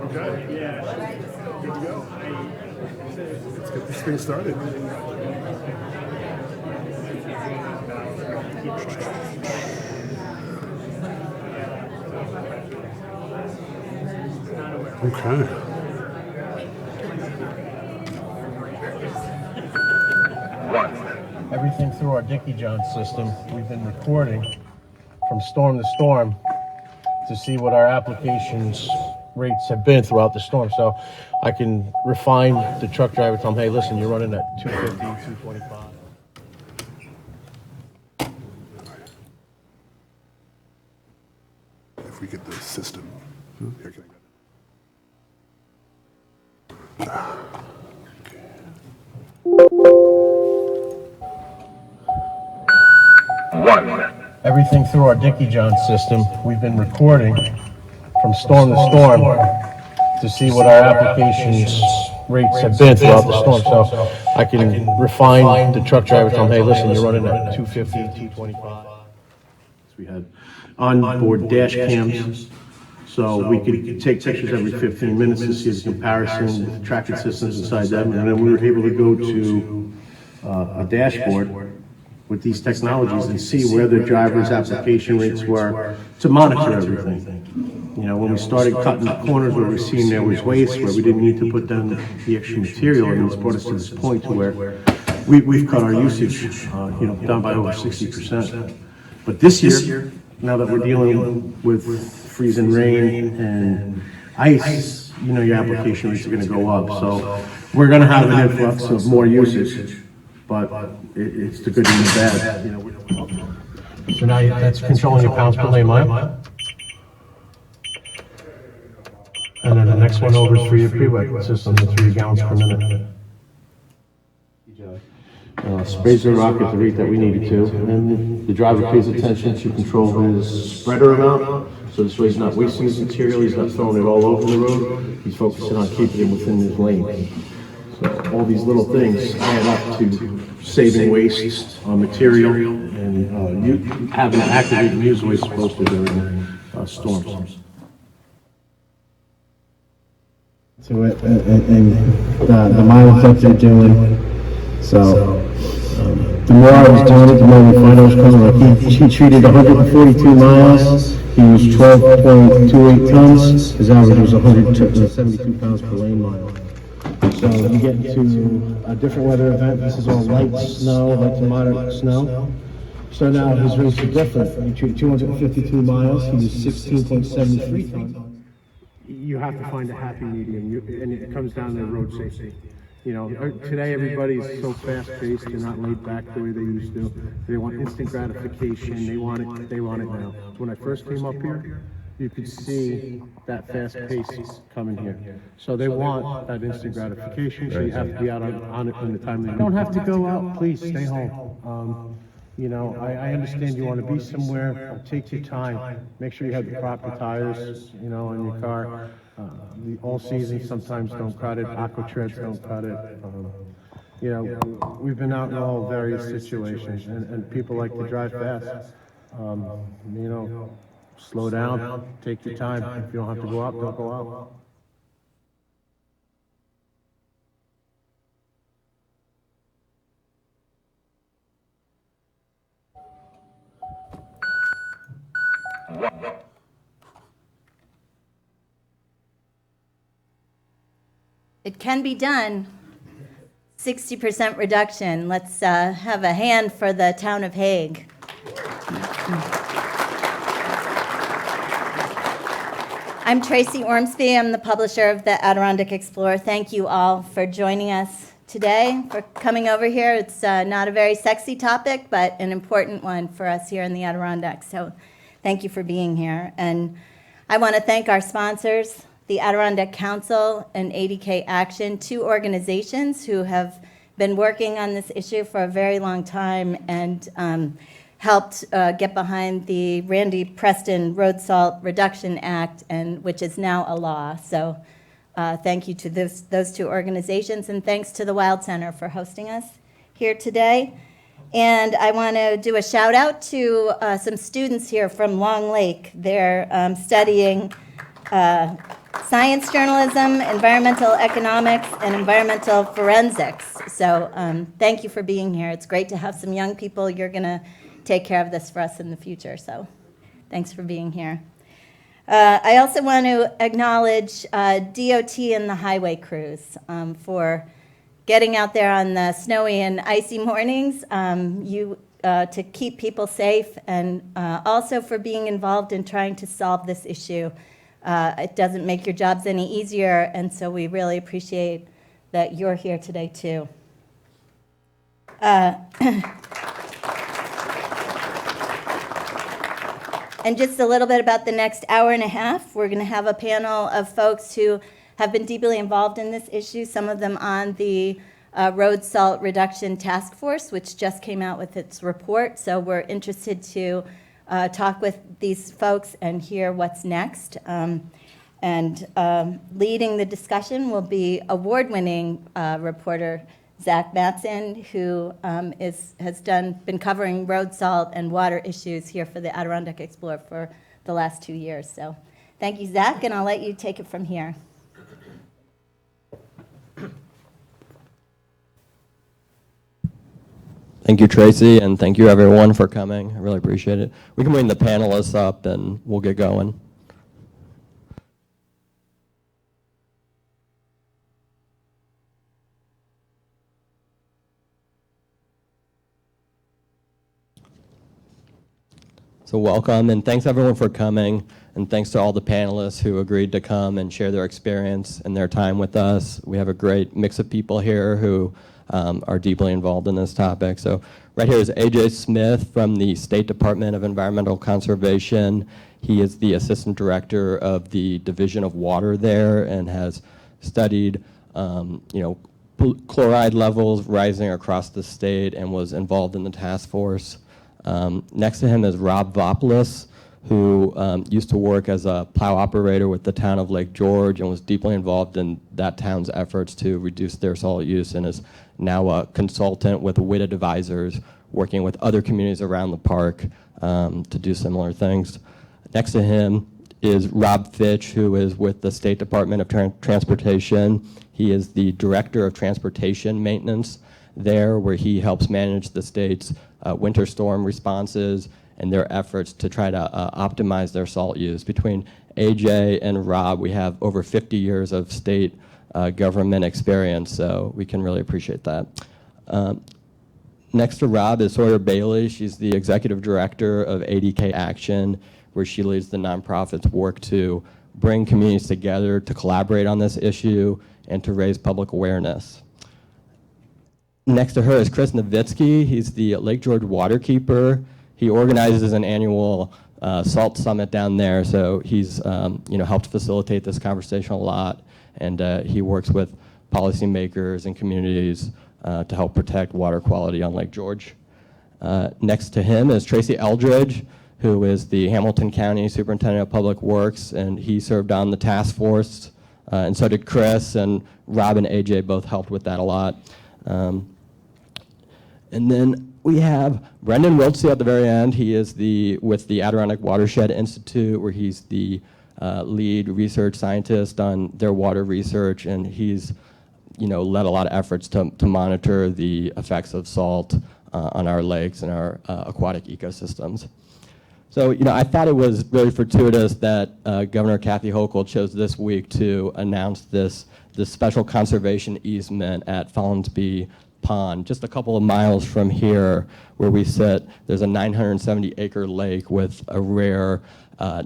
Okay. Yeah. Good to go. Let's get this thing started. Okay. Everything through our Dickie John system, we've been recording from storm to storm to see what our applications rates have been throughout the storm. So I can refine the truck driver, tell them, hey, listen, you're running at 250, 225. If we get the system. Here, can I Everything through our Dickie John system, we've been recording from storm to storm to see what our applications rates have been throughout the storm. So I can refine the truck driver, tell them, hey, listen, you're running at 250, 225. We had onboard dash cams, so we could take pictures every 15 minutes to see the comparison with tracking systems inside them, and then we were able to go to a dashboard with these technologies and see where the driver's application rates were to monitor everything. You know, when we started cutting the corners where we're seeing there was waste, where we didn't need to put down the extra material, and it's brought us to this point to where we've cut our usage, down by over 60%. But this year, now that we're dealing with freezing rain and ice, your application rates are going to go up. So we're going to have an influx of more usage, but it's the good and the bad. So now that's controlling your pounds per lane mile. And then the next one over is for your pre-wet system, the 3 gallons per minute. Sprays the rock at the rate that we needed to, and the driver pays attention to control his spreader amount, so this way he's not wasting his material, he's not throwing it all over the road, he's focusing on keeping it within his lane. So all these little things add up to saving waste on material and having to activate and use the way it's supposed to during storms. To it, and the mileage that they're doing. So the more I was doing it, the more we find I was coming. Like he treated 142 miles. He was 12.28 tons. His average was 172 pounds per lane mile. So you get into a different weather event. This is all light snow, light to moderate snow. So now his rates are different. He treated 252 miles. He was 16.73 tons. You have to find a happy medium, and it comes down to road safety. Today everybody's so fast-paced, they're not laid back the way they used to. They want instant gratification, they want it now. When I first came up here, you could see that fast pace coming here. So they want that instant gratification, so you have to be out on it when the time they don't have to go out, please stay home. I understand you want to be somewhere, take your time, make sure you have the proper tires, on your car. The all seasons sometimes don't cut it, aqua treads don't cut it. We've been out in all various situations, and people like to drive fast. Slow down, take your time. If you don't have to go out, don't go out. It can be done. 60% reduction. Let's have a hand for the town of Hague. I'm Tracy Ormsby. I'm the publisher of the Adirondack Explorer. Thank you all for joining us today, for coming over here. It's not a very sexy topic, but an important one for us here in the Adirondacks. So thank you for being here. And I want to thank our sponsors, the Adirondack Council and ADK Action, 2 organizations who have been working on this issue for a very long time and helped get behind the Randy Preston Road Salt Reduction Act, which is now a law. So thank you to those 2 organizations, and thanks to the Wild Center for hosting us here today. And I want to do a shout out to some students here from Long Lake. They're studying science journalism, environmental economics, and environmental forensics. So thank you for being here. It's great to have some young people. You're going to take care of this for us in the future. So thanks for being here. I also want to acknowledge DOT and the highway crews for getting out there on the snowy and icy mornings to keep people safe, and also for being involved in trying to solve this issue. It doesn't make your jobs any easier, and so we really appreciate that you're here today too. And just a little bit about the next hour and a half. We're going to have a panel of folks who have been deeply involved in this issue, some of them on the Road Salt Reduction Task Force, which just came out with its report. So we're interested to talk with these folks and hear what's next. And leading the discussion will be award-winning reporter Zach Matson, who has been covering road salt and water issues here for the Adirondack Explorer for the last 2 years. So thank you, Zach, and I'll let you take it from here. Thank you, Tracy, and thank you, everyone, for coming. I really appreciate it. We can bring the panelists up, and we'll get going. So welcome, and thanks, everyone, for coming, and thanks to all the panelists who agreed to come and share their experience and their time with us. We have a great mix of people here who are deeply involved in this topic. So right here is AJ Smith from the State Department of Environmental Conservation. He is the Assistant Director of the Division of Water there and has studied chloride levels rising across the state and was involved in the task force. Next to him is Rob Voplis, who used to work as a plow operator with the town of Lake George and was deeply involved in that town's efforts to reduce their salt use, and is now a consultant with WIT Advisors, working with other communities around the park to do similar things. Next to him is Rob Fitch, who is with the State Department of Transportation. He is the Director of Transportation Maintenance there, where he helps manage the state's winter storm responses and their efforts to try to optimize their salt use. Between AJ and Rob, we have over 50 years of state government experience, so we can really appreciate that. Next to Rob is Sawyer Bailey. She's the Executive Director of ADK Action, where she leads the nonprofit's work to bring communities together to collaborate on this issue and to raise public awareness. Next to her is Chris Nowitzki. He's the Lake George Waterkeeper. He organizes an annual salt summit down there, so he's helped facilitate this conversation a lot, and he works with policymakers and communities to help protect water quality on Lake George. Next to him is Tracy Eldridge, who is the Hamilton County Superintendent of Public Works, and he served on the task force, and so did Chris, and Rob and AJ both helped with that a lot. And then we have Brendan Wiltsey at the very end. He is with the Adirondack Watershed Institute, where he's the lead research scientist on their water research, and he's led a lot of efforts to monitor the effects of salt on our lakes and our aquatic ecosystems. So I thought it was really fortuitous that Governor Kathy Hochul chose this week to announce this special conservation easement at Follinsby Pond, just a couple of miles from here where we sit. There's a 970-acre lake with a rare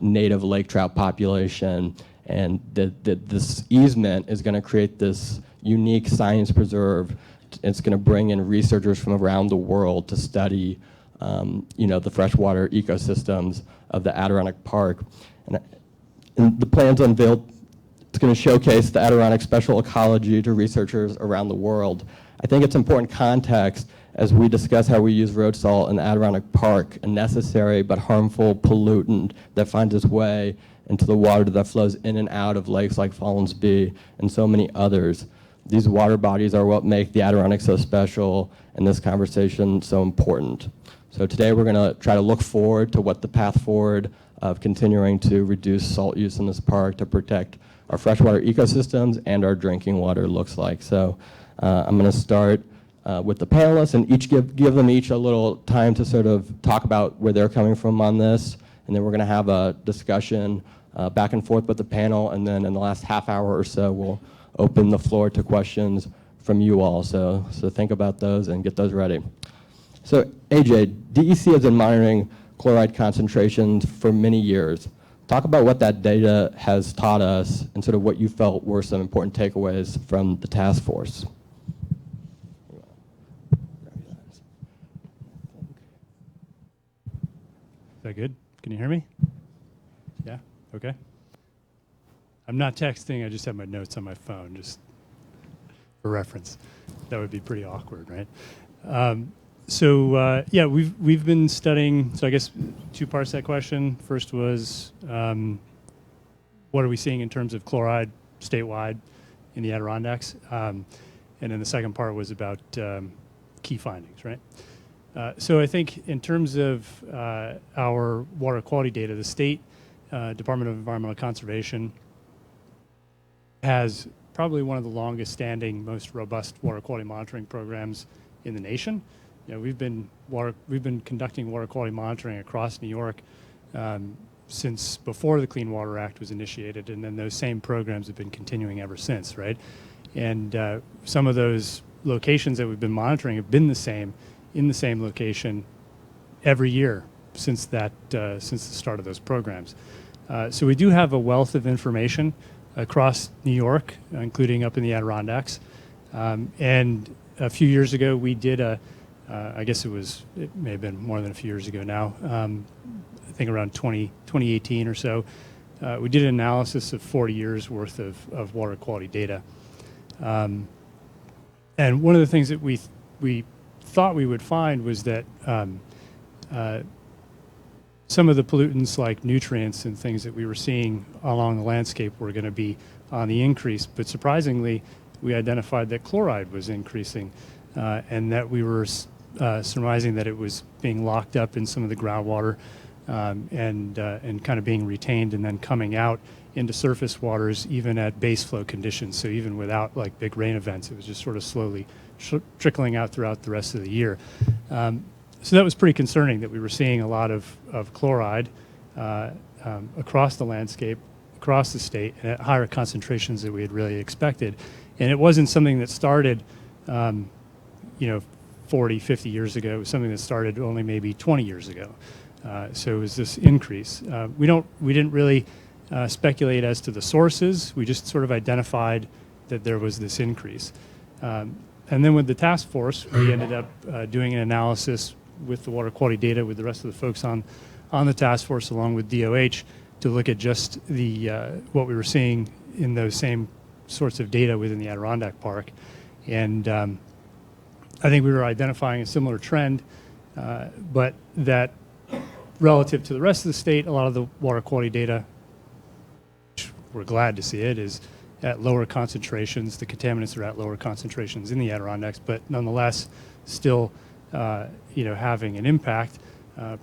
native lake trout population, and this easement is going to create this unique science preserve. It's going to bring in researchers from around the world to study the freshwater ecosystems of the Adirondack Park. And the plan's unveiled. It's going to showcase the Adirondack special ecology to researchers around the world. I think it's important context as we discuss how we use road salt in the Adirondack Park, a necessary but harmful pollutant that finds its way into the water that flows in and out of lakes like Follinsby and so many others. These water bodies are what make the Adirondack so special and this conversation so important. So today we're going to try to look forward to what the path forward of continuing to reduce salt use in this park to protect our freshwater ecosystems and our drinking water looks like. So I'm going to start with the panelists and give them each a little time to sort of talk about where they're coming from on this, and then we're going to have a discussion back and forth with the panel, and then in the last half hour or so we'll open the floor to questions from you all. So think about those and get those ready. So AJ, DEC has been monitoring chloride concentrations for many years. Talk about what that data has taught us and sort of what you felt were some important takeaways from the task force. Is that good? Can you hear me? Yeah? Okay. I'm not texting, I just have my notes on my phone, just for reference. That would be pretty awkward, right? Yeah, we've been studying, so I guess two parts to that question. First was, what are we seeing in terms of chloride statewide in the Adirondacks? And then the second part was about key findings, right? So I think in terms of our water quality data, the state Department of Environmental Conservation has probably one of the longest standing, most robust water quality monitoring programs in the nation. You know, we've been conducting water quality monitoring across New York since before the Clean Water Act was initiated, and then those same programs have been continuing ever since, right? And some of those locations that we've been monitoring have been the same, in the same location every year since the start of those programs. So we do have a wealth of information across New York, including up in the Adirondacks. And a few years ago, we did I guess it may have been more than a few years ago now, I think around 2018 or so, we did an analysis of 40 years worth of water quality data. And one of the things that we thought we would find was that some of the pollutants like nutrients and things that we were seeing along the landscape were going to be on the increase, but surprisingly, we identified that chloride was increasing and that we were surmising that it was being locked up in some of the groundwater and kind of being retained and then coming out into surface waters even at base flow conditions. So even without like big rain events, it was just sort of slowly trickling out throughout the rest of the year. So that was pretty concerning that we were seeing a lot of chloride across the landscape, across the state, and at higher concentrations than we had really expected. And it wasn't something that started, 40, 50 years ago. It was something that started only maybe 20 years ago. So it was this increase. We didn't really speculate as to the sources. We just sort of identified that there was this increase. And then with the task force, we ended up doing an analysis with the water quality data with the rest of the folks on the task force along with DOH to look at just the what we were seeing in those same sorts of data within the Adirondack Park. And I think we were identifying a similar trend, but that relative to the rest of the state, a lot of the water quality data, which we're glad to see it, is at lower concentrations. The contaminants are at lower concentrations in the Adirondacks, but nonetheless still having an impact,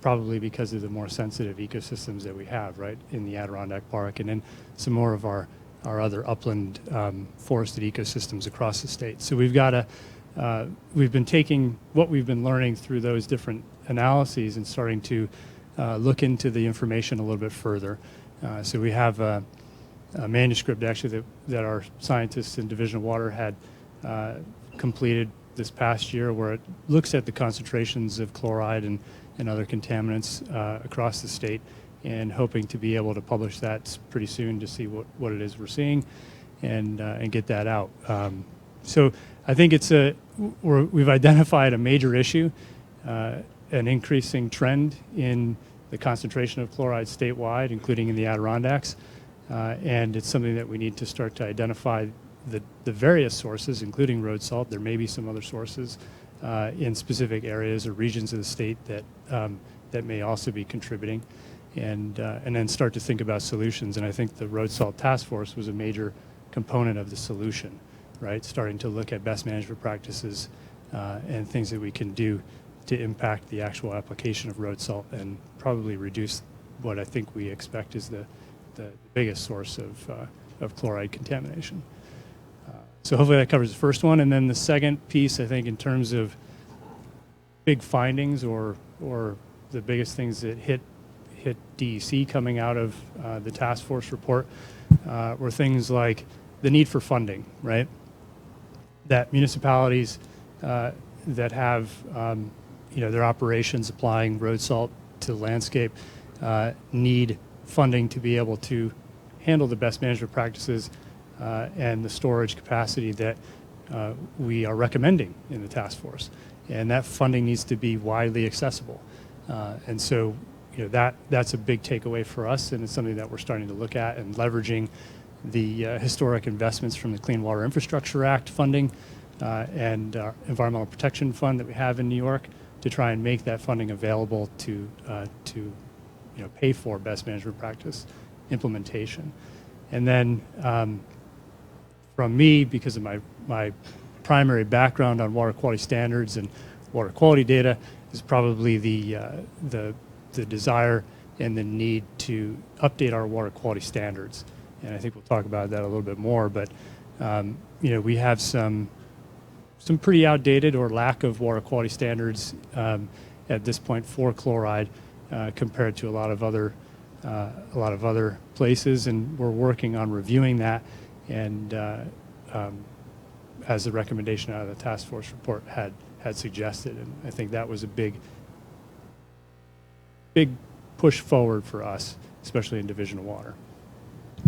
probably because of the more sensitive ecosystems that we have, right, in the Adirondack Park, and then some more of our other upland forested ecosystems across the state. So we've been taking what we've been learning through those different analyses and starting to look into the information a little bit further. So we have a manuscript actually that our scientists in Division of Water had completed this past year, where it looks at the concentrations of chloride and other contaminants across the state, and hoping to be able to publish that pretty soon to see what it is we're seeing and get that out. So I think we've identified a major issue, an increasing trend in the concentration of chloride statewide, including in the Adirondacks, and it's something that we need to start to identify the various sources, including road salt. There may be some other sources in specific areas or regions of the state that may also be contributing, and then start to think about solutions. And I think the road salt task force was a major component of the solution, right? Starting to look at best management practices and things that we can do to impact the actual application of road salt and probably reduce what I think we expect is the biggest source of chloride contamination. So hopefully that covers the first one. And then the second piece, I think, in terms of big findings or the biggest things that hit DEC coming out of the task force report were things like the need for funding, right? That municipalities that have their operations applying road salt to the landscape need funding to be able to handle the best management practices and the storage capacity that we are recommending in the task force. And that funding needs to be widely accessible. And so that's a big takeaway for us, and it's something that we're starting to look at and leveraging the historic investments from the Clean Water Infrastructure Act funding and Environmental Protection Fund that we have in New York to try and make that funding available to pay for best management practice implementation. And then from me, because of my primary background on water quality standards and water quality data, is probably the desire and the need to update our water quality standards. And I think we'll talk about that a little bit more, but we have some pretty outdated or lack of water quality standards at this point for chloride compared to a lot of other places, and we're working on reviewing that. And as the recommendation out of the task force report had suggested, and I think that was a big push forward for us, especially in Division of Water.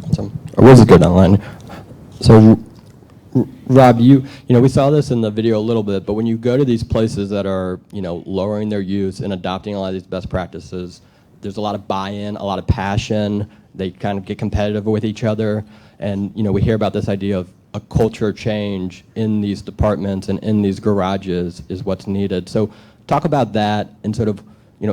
Awesome. It was good online. So, Rob, we saw this in the video a little bit, but when you go to these places that are, lowering their use and adopting a lot of these best practices, there's a lot of buy-in, a lot of passion. They kind of get competitive with each other, and we hear about this idea of a culture change in these departments and in these garages is what's needed. So, talk about that and sort of,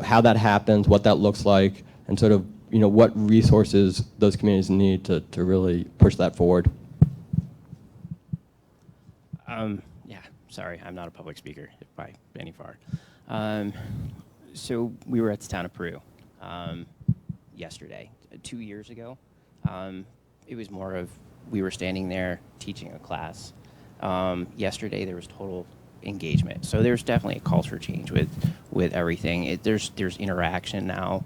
how that happens, what that looks like, and sort of, what resources those communities need to really push that forward. Yeah, sorry, I'm not a public speaker by any far. So we were at the town of Peru yesterday. 2 years ago, it was more of we were standing there teaching a class. Yesterday there was total engagement. So there's definitely a culture change with everything. There's interaction now.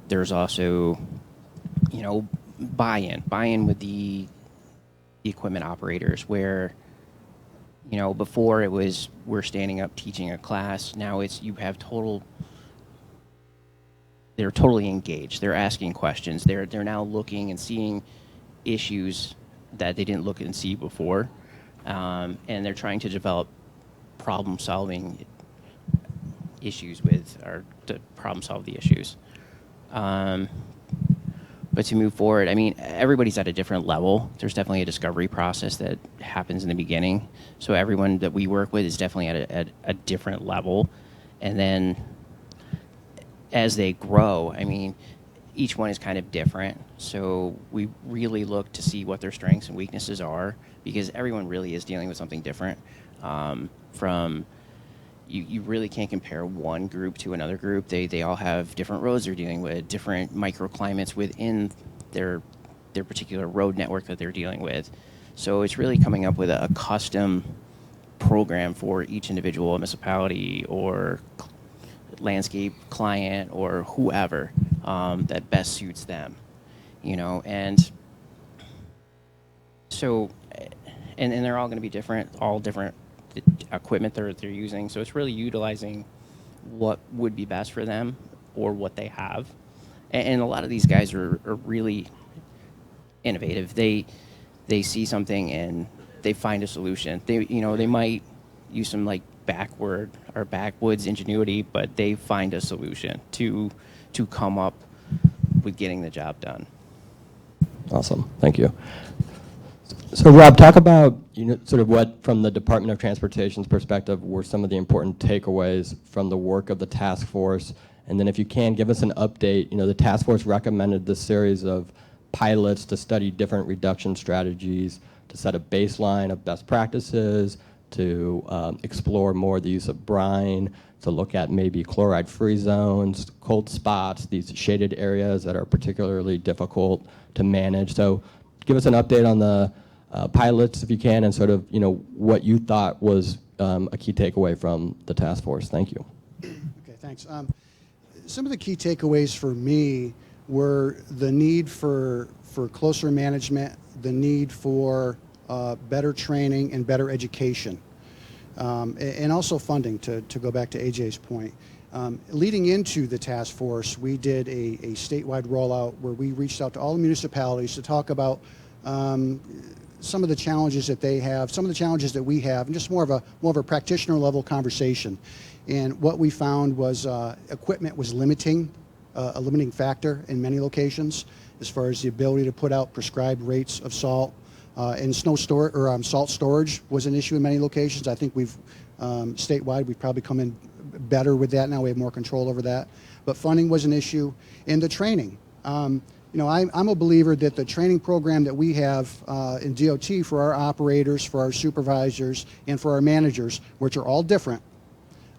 There's also, buy-in with the equipment operators where, before it was we're standing up teaching a class. Now it's they're totally engaged. They're asking questions. They're now looking and seeing issues that they didn't look and see before. And they're trying to develop problem-solving issues to problem-solve the issues. But to move forward, everybody's at a different level. There's definitely a discovery process that happens in the beginning. So everyone that we work with is definitely at a different level. And then as they grow, each one is kind of different. So we really look to see what their strengths and weaknesses are, because everyone really is dealing with something different. You really can't compare one group to another group. They all have different roads they're dealing with, different microclimates within their particular road network that they're dealing with. So it's really coming up with a custom program for each individual municipality or landscape client or whoever that best suits them, and so, and they're all going to be different, all different equipment they're using. So it's really utilizing what would be best for them or what they have. And a lot of these guys are really innovative. They see something and they find a solution. They might use some backwoods ingenuity, but they find a solution to come up with getting the job done. Awesome, thank you. So Rob, talk about sort of what, from the Department of Transportation's perspective, were some of the important takeaways from the work of the task force, and then if you can, give us an update. The task force recommended this series of pilots to study different reduction strategies, to set a baseline of best practices, to explore more the use of brine, to look at maybe chloride-free zones, cold spots, these shaded areas that are particularly difficult to manage. So give us an update on the pilots, if you can, and sort of, what you thought was a key takeaway from the task force. Thank you. Okay, thanks. Some of the key takeaways for me were the need for closer management, the need for better training and better education, and also funding, to go back to AJ's point. Leading into the task force, we did a statewide rollout where we reached out to all the municipalities to talk about some of the challenges that they have, some of the challenges that we have, and just more of a practitioner level conversation. And what we found was equipment was a limiting factor in many locations, as far as the ability to put out prescribed rates of salt. And salt storage was an issue in many locations. I think we've statewide we've probably come in better with that now. We have more control over that. But funding was an issue, and the training. I'm a believer that the training program that we have in DOT for our operators, for our supervisors, and for our managers, which are all different,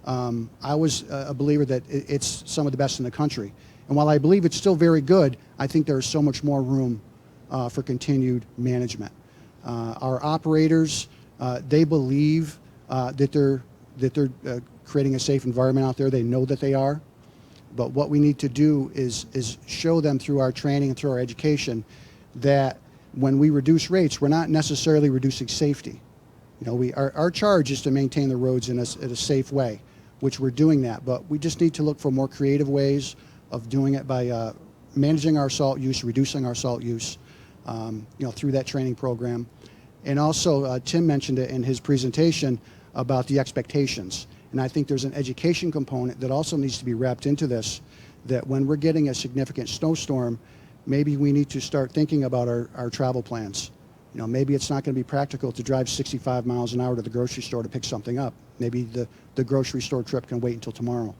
I was a believer that it's some of the best in the country. And while I believe it's still very good, I think there is so much more room for continued management. Our operators, they believe that they're creating a safe environment out there. They know that they are. But what we need to do is show them through our training and through our education that when we reduce rates, we're not necessarily reducing safety. Our charge is to maintain the roads in a safe way, which we're doing that. But we just need to look for more creative ways of doing it by managing our salt use, reducing our salt use, through that training program. And also, Tim mentioned it in his presentation about the expectations. And I think there's an education component that also needs to be wrapped into this, that when we're getting a significant snowstorm, maybe we need to start thinking about our travel plans. Maybe it's not going to be practical to drive 65 miles an hour to the grocery store to pick something up. Maybe the grocery store trip can wait until tomorrow.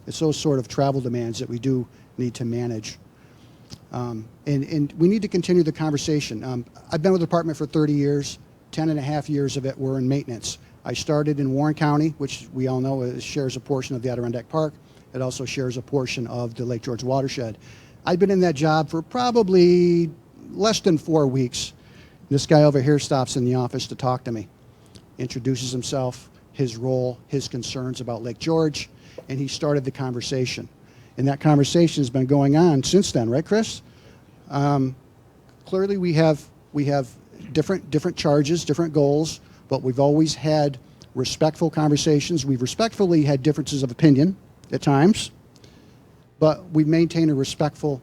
It's those sort of travel demands that we do need to manage. And we need to continue the conversation. I've been with the department for 30 years. 10 and a half years of it were in maintenance. I started in Warren County, which we all know shares a portion of the Adirondack Park. It also shares a portion of the Lake George watershed. I've been in that job for probably less than 4 weeks. This guy over here stops in the office to talk to me, introduces himself, his role, his concerns about Lake George, and he started the conversation. And that conversation has been going on since then, right, Chris? Clearly, we have different charges, different goals, but we've always had respectful conversations. We've respectfully had differences of opinion at times, but we've maintained a respectful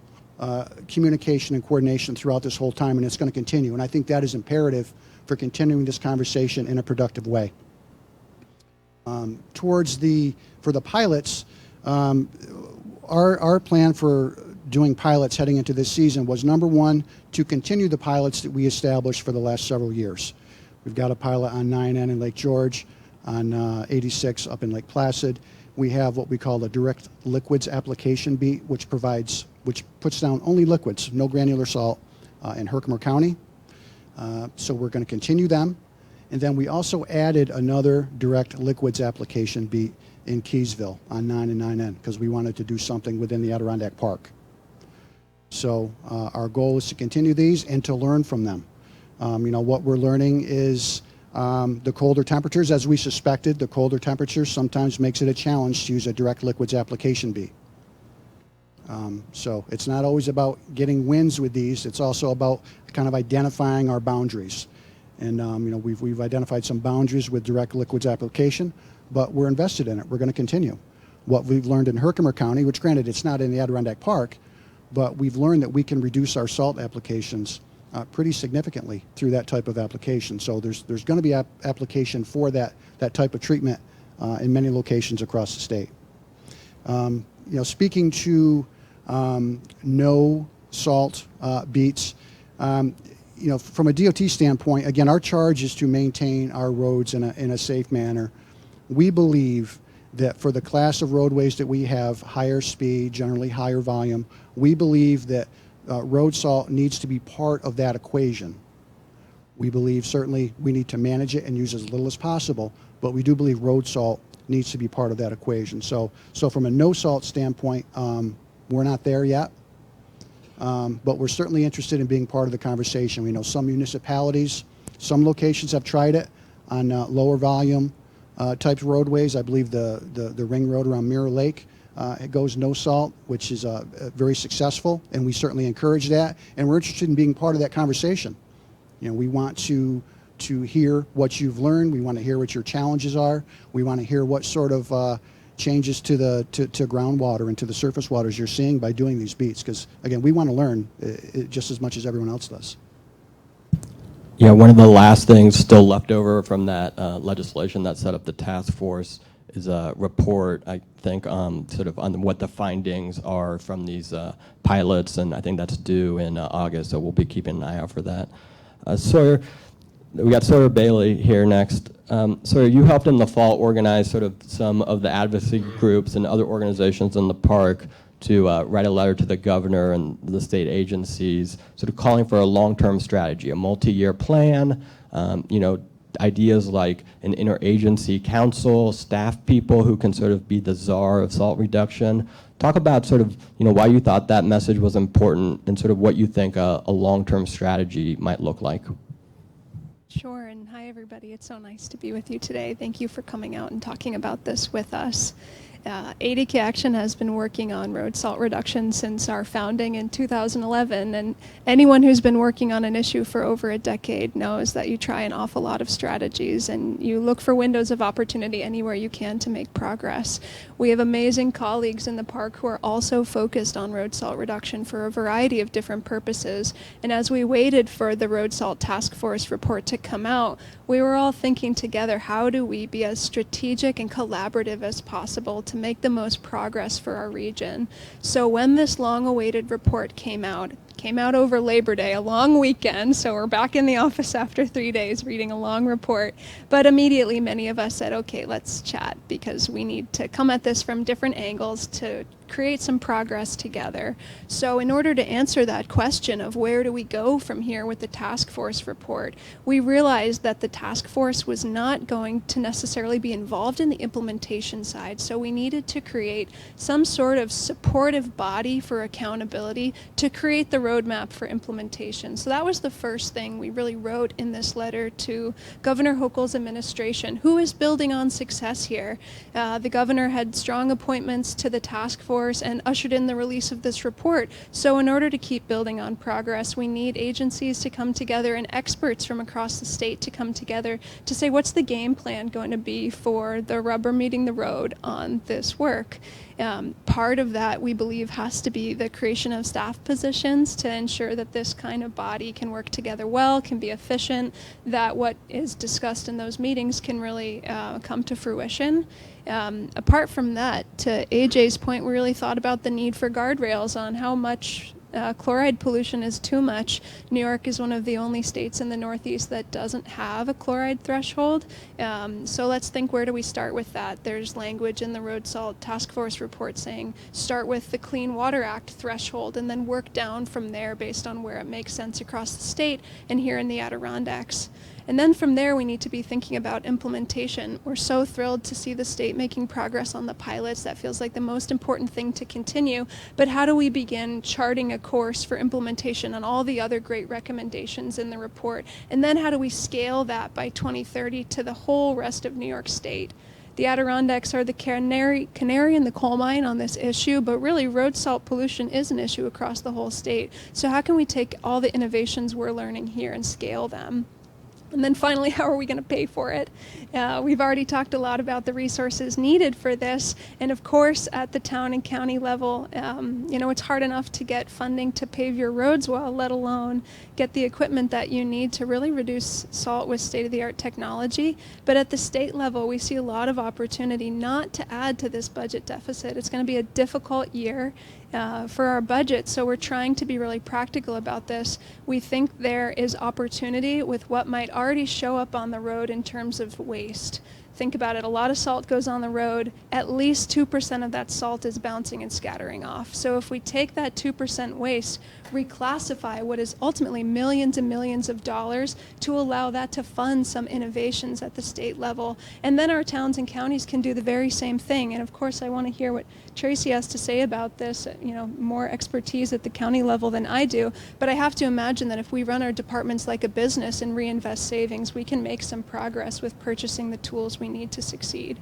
communication and coordination throughout this whole time, and it's going to continue. And I think that is imperative for continuing this conversation in a productive way. For the pilots, our plan for doing pilots heading into this season was, number one, to continue the pilots that we established for the last several years. We've got a pilot on 9N in Lake George, on 86 up in Lake Placid. We have what we call a direct liquids application beat, which puts down only liquids, no granular salt, in Herkimer County. So we're going to continue them. And then we also added another direct liquids application beat in Keysville on 9 and 9N because we wanted to do something within the Adirondack Park. So our goal is to continue these and to learn from them. What we're learning is the colder temperatures, as we suspected, the colder temperatures sometimes makes it a challenge to use a direct liquids application beat. So it's not always about getting wins with these. It's also about kind of identifying our boundaries. And we've identified some boundaries with direct liquids application, but we're invested in it. We're going to continue. What we've learned in Herkimer County, which granted it's not in the Adirondack Park, but we've learned that we can reduce our salt applications pretty significantly through that type of application. So there's going to be application for that type of treatment in many locations across the state. Speaking to no salt beats, from a DOT standpoint, again, our charge is to maintain our roads in a safe manner. We believe that for the class of roadways that we have, higher speed, generally higher volume, we believe that road salt needs to be part of that equation. We believe certainly we need to manage it and use as little as possible, but we do believe road salt needs to be part of that equation. So from a no salt standpoint, we're not there yet, but we're certainly interested in being part of the conversation. We know some municipalities, some locations have tried it on lower volume types of roadways. I believe the ring road around Mirror Lake, it goes no salt, which is very successful, and we certainly encourage that. And we're interested in being part of that conversation. You know, we want to hear what you've learned. We want to hear what your challenges are. We want to hear what sort of changes to groundwater and to the surface waters you're seeing by doing these beats. Because again, we want to learn just as much as everyone else does. Yeah, one of the last things still left over from that legislation that set up the task force is a report, I think, sort of on what the findings are from these pilots, and I think that's due in August, so we'll be keeping an eye out for that. Sawyer, we got Sawyer Bailey here next. Sawyer, you helped in the fall organize sort of some of the advocacy groups and other organizations in the park to write a letter to the governor and the state agencies, sort of calling for a long-term strategy, a multi-year plan, you know, ideas like an interagency council, staff people who can sort of be the czar of salt reduction. Talk about sort of, you know, why you thought that message was important and sort of what you think a long-term strategy might look like. Sure, and hi everybody. It's so nice to be with you today. Thank you for coming out and talking about this with us. ADK Action has been working on road salt reduction since our founding in 2011, and anyone who's been working on an issue for over a decade knows that you try an awful lot of strategies and you look for windows of opportunity anywhere you can to make progress. We have amazing colleagues in the park who are also focused on road salt reduction for a variety of different purposes, and as we waited for the Road Salt Task Force report to come out, we were all thinking together, how do we be as strategic and collaborative as possible to make the most progress for our region? So when this long-awaited report came out over Labor Day, a long weekend, so we're back in the office after 3 days reading a long report, but immediately many of us said, okay, let's chat, because we need to come at this from different angles to create some progress together. So in order to answer that question of where do we go from here with the task force report, we realized that the task force was not going to necessarily be involved in the implementation side, so we needed to create some sort of supportive body for accountability to create the roadmap for implementation. So that was the first thing we really wrote in this letter to Governor Hochul's administration, who is building on success here. The governor had strong appointments to the task force and ushered in the release of this report. So in order to keep building on progress, we need agencies to come together and experts from across the state to come together to say, what's the game plan going to be for the rubber meeting the road on this work? Part of that, we believe, has to be the creation of staff positions to ensure that this kind of body can work together well, can be efficient, that what is discussed in those meetings can really come to fruition. Apart from that, to AJ's point, we really thought about the need for guardrails on how much chloride pollution is too much. New York is one of the only states in the Northeast that doesn't have a chloride threshold. So let's think, where do we start with that? There's language in the Road Salt Task Force report saying start with the Clean Water Act threshold and then work down from there based on where it makes sense across the state and here in the Adirondacks. And then from there, we need to be thinking about implementation. We're so thrilled to see the state making progress on the pilots. That feels like the most important thing to continue. But how do we begin charting a course for implementation on all the other great recommendations in the report? And then how do we scale that by 2030 to the whole rest of New York State? The Adirondacks are the canary in the coal mine on this issue, but really road salt pollution is an issue across the whole state. So how can we take all the innovations we're learning here and scale them? And then finally, how are we going to pay for it? We've already talked a lot about the resources needed for this. And of course, at the town and county level, you know, it's hard enough to get funding to pave your roads well, let alone get the equipment that you need to really reduce salt with state-of-the-art technology. But at the state level, we see a lot of opportunity not to add to this budget deficit. It's going to be a difficult year for our budget, so we're trying to be really practical about this. We think there is opportunity with what might already show up on the road in terms of waste. think about it, a lot of salt goes on the road. At least 2% of that salt is bouncing and scattering off. So if we take that 2% waste, reclassify what is ultimately millions and millions of dollars to allow that to fund some innovations at the state level, and then our towns and counties can do the very same thing. And of course, I want to hear what Tracy has to say about this, more expertise at the county level than I do, but I have to imagine that if we run our departments like a business and reinvest savings, we can make some progress with purchasing the tools we need to succeed.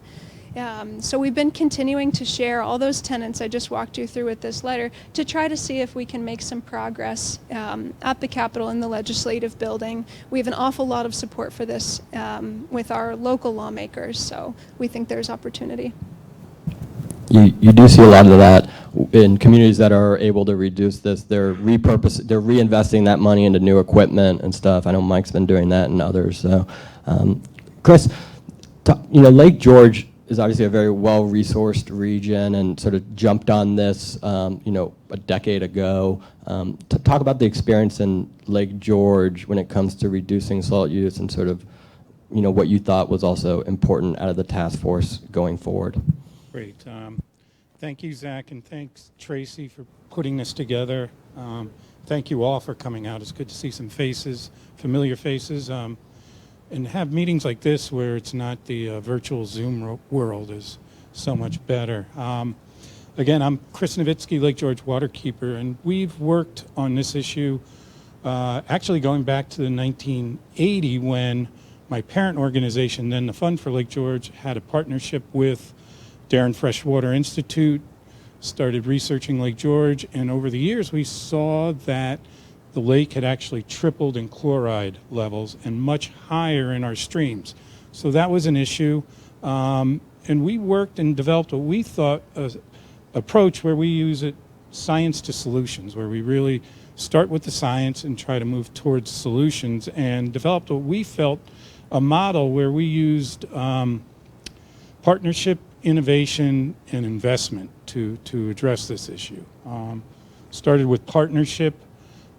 So we've been continuing to share all those tenets I just walked you through with this letter to try to see if we can make some progress at the Capitol in the legislative building. We have an awful lot of support for this with our local lawmakers, so we think there's opportunity. You do see a lot of that in communities that are able to reduce this. They're reinvesting that money into new equipment and stuff. I know Mike's been doing that and others. So, Chris, Lake George is obviously a very well-resourced region and sort of jumped on this, a decade ago. Talk about the experience in Lake George when it comes to reducing salt use and sort of, what you thought was also important out of the task force going forward. Great. Thank you, Zach, and thanks, Tracy, for putting this together. Thank you all for coming out. It's good to see some faces, familiar faces, and have meetings like this where it's not the virtual Zoom world is so much better. Again, I'm Chris Nowitzki, Lake George Waterkeeper, and we've worked on this issue actually going back to the 1980 when my parent organization, then the Fund for Lake George, had a partnership with Darren Freshwater Institute, started researching Lake George, and over the years we saw that the lake had actually tripled in chloride levels and much higher in our streams. So that was an issue, and we worked and developed what we thought an approach where we use it science to solutions, where we really start with the science and try to move towards solutions, and developed what we felt a model where we used partnership, innovation, and investment to address this issue. Started with partnership.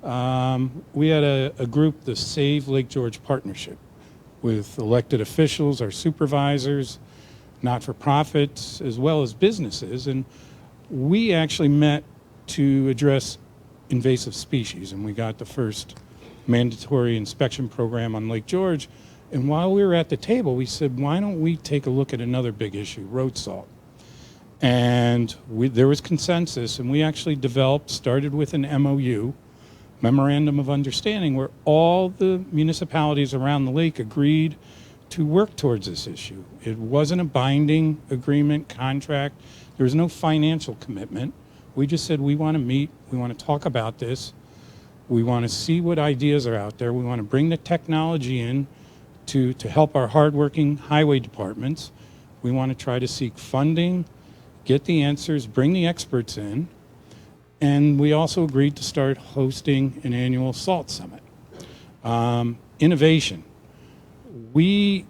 We had a group, the Save Lake George Partnership, with elected officials, our supervisors, not-for-profits, as well as businesses. And we actually met to address invasive species, and we got the first mandatory inspection program on Lake George. And while we were at the table, we said, why don't we take a look at another big issue, road salt? And there was consensus, and we actually started with an MOU, Memorandum of Understanding, where all the municipalities around the lake agreed to work towards this issue. It wasn't a binding agreement, contract. There was no financial commitment. We just said, we want to meet, we want to talk about this, we want to see what ideas are out there, we want to bring the technology in to help our hardworking highway departments. We want to try to seek funding, get the answers, bring the experts in, and we also agreed to start hosting an annual SALT Summit. Innovation. I'm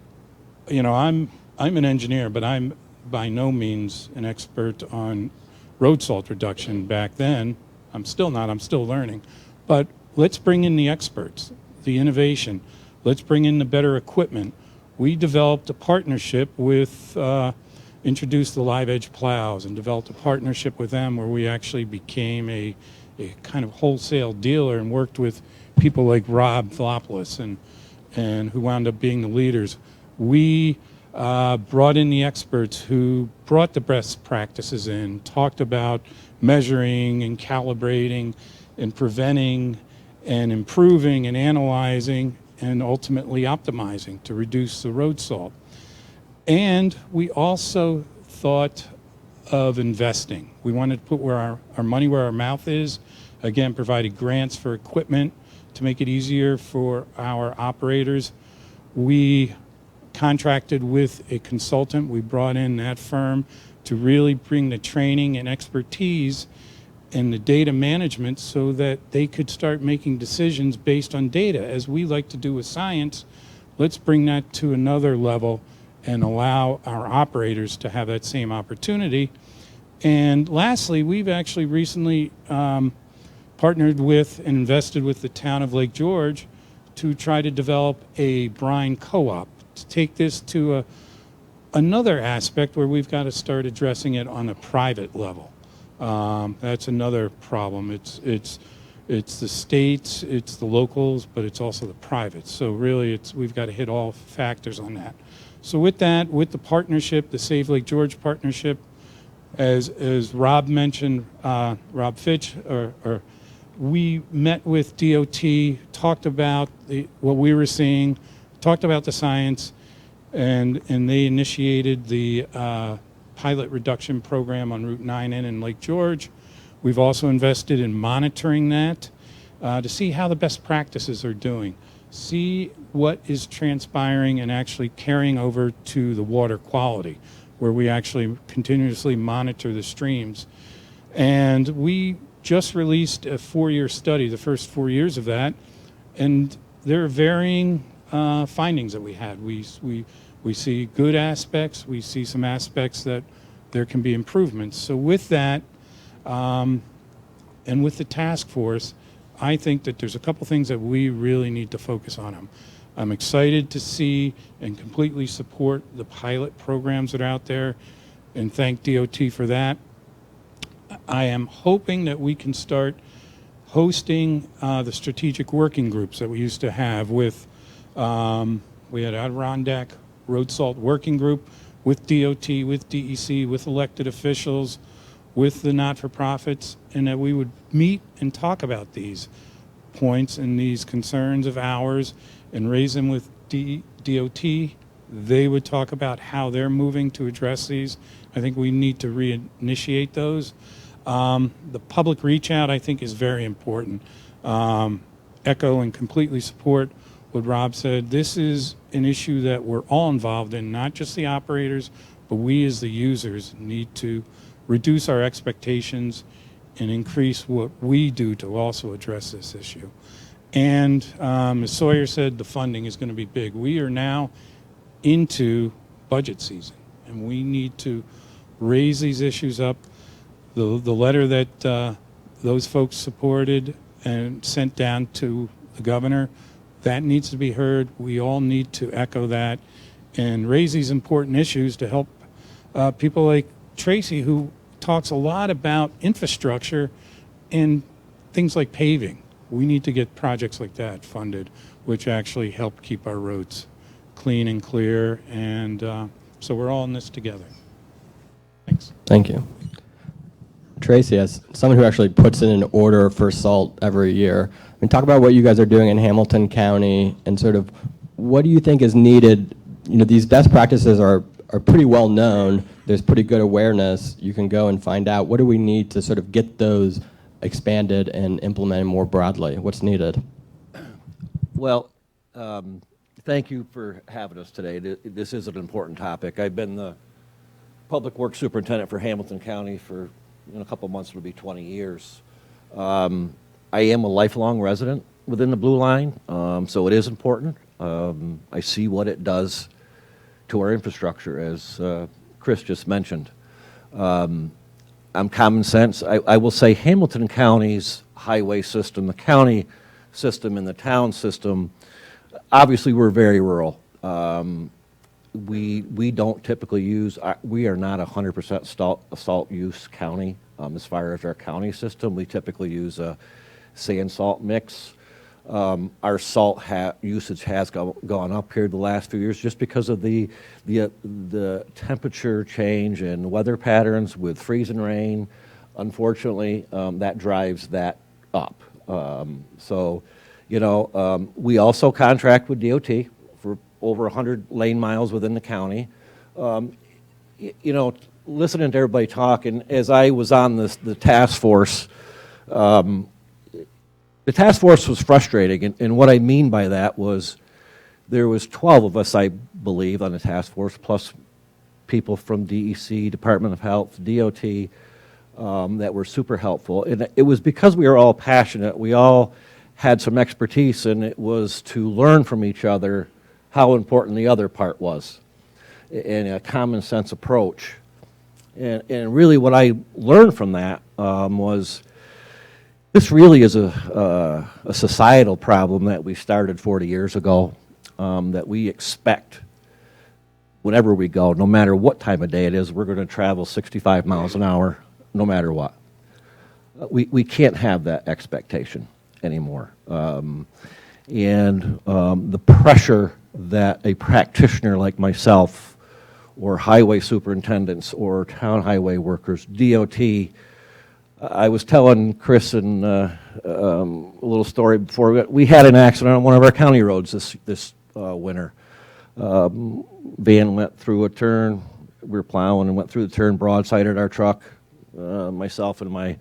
an engineer, but I'm by no means an expert on road salt reduction back then. I'm still not, I'm still learning. But let's bring in the experts, the innovation. Let's bring in the better equipment. We developed a partnership with, introduced the live edge plows and developed a partnership with them where we actually became a kind of wholesale dealer and worked with people like Rob Thilopoulos and who wound up being the leaders. We brought in the experts who brought the best practices in, talked about measuring and calibrating and preventing and improving and analyzing and ultimately optimizing to reduce the road salt. And we also thought of investing. We wanted to put our money where our mouth is. Again, provided grants for equipment to make it easier for our operators. We contracted with a consultant. We brought in that firm to really bring the training and expertise and the data management so that they could start making decisions based on data. As we like to do with science, let's bring that to another level and allow our operators to have that same opportunity. And lastly, we've actually recently partnered with and invested with the town of Lake George to try to develop a brine co-op, to take this to another aspect where we've got to start addressing it on a private level. That's another problem. It's the states, it's the locals, but it's also the privates. So really, we've got to hit all factors on that. So with that, with the partnership, the Save Lake George partnership, as Rob mentioned, Rob Fitch, we met with DOT, talked about what we were seeing, talked about the science, and they initiated the pilot reduction program on Route 9N in Lake George. We've also invested in monitoring that to see how the best practices are doing, see what is transpiring and actually carrying over to the water quality, where we actually continuously monitor the streams. And we just released a 4-year study, the first 4 years of that, and there are varying findings that we had. We see good aspects, we see some aspects that there can be improvements. So with that, and with the task force, I think that there's a couple things that we really need to focus on. I'm excited to see and completely support the pilot programs that are out there, and thank DOT for that. I am hoping that we can start hosting the strategic working groups that we used to have with, we had Adirondack Road Salt Working Group with DOT, with DEC, with elected officials, with the not-for-profits, and that we would meet and talk about these points and these concerns of ours and raise them with DOT. They would talk about how they're moving to address these. I think we need to reinitiate those. The public reach out, I think, is very important. Echo and completely support what Rob said. This is an issue that we're all involved in, not just the operators, but we as the users need to reduce our expectations and increase what we do to also address this issue. And as Sawyer said, the funding is going to be big. We are now into budget season, and we need to raise these issues up. The letter that those folks supported and sent down to the governor, that needs to be heard. We all need to echo that and raise these important issues to help people like Tracy, who talks a lot about infrastructure and things like paving. We need to get projects like that funded, which actually help keep our roads clean and clear. And so we're all in this together. Thanks. Thank you. Tracy, as someone who actually puts in an order for salt every year, I mean, talk about what you guys are doing in Hamilton County and sort of what do you think is needed. You know, these best practices are pretty well known. There's pretty good awareness. You can go and find out what do we need to sort of get those expanded and implemented more broadly. What's needed? Well, thank you for having us today. This is an important topic. I've been the Public Works Superintendent for Hamilton County for, in a couple of months, it'll be 20 years. I am a lifelong resident within the Blue Line, so it is important. I see what it does to our infrastructure, as Chris just mentioned. I'm common sense. I will say Hamilton County's highway system, the county system and the town system, obviously we're very rural. We don't typically use, we are not 100% salt use county as far as our county system. We typically use a sand salt mix. Our salt usage has gone up here the last few years just because of the temperature change and weather patterns with freezing rain. Unfortunately, that drives that up. So, you know, we also contract with DOT for over 100 lane miles within the county. You know, listening to everybody talk, and as I was on the task force, the task force was frustrating, and what I mean by that was there was 12 of us, I believe, on the task force, plus people from DEC, Department of Health, DOT, that were super helpful. And it was because we were all passionate, we all had some expertise, and it was to learn from each other how important the other part was, and a common sense approach. And really what I learned from that was this really is a societal problem that we started 40 years ago, that we expect whenever we go, no matter what time of day it is, we're going to travel 65 miles an hour, no matter what. We can't have that expectation anymore. The pressure that a practitioner like myself, or highway superintendents, or town highway workers, DOT, I was telling Chris and a little story before. We had an accident on one of our county roads this winter. Van went through a turn. We were plowing and went through the turn, broadsided our truck. Myself and my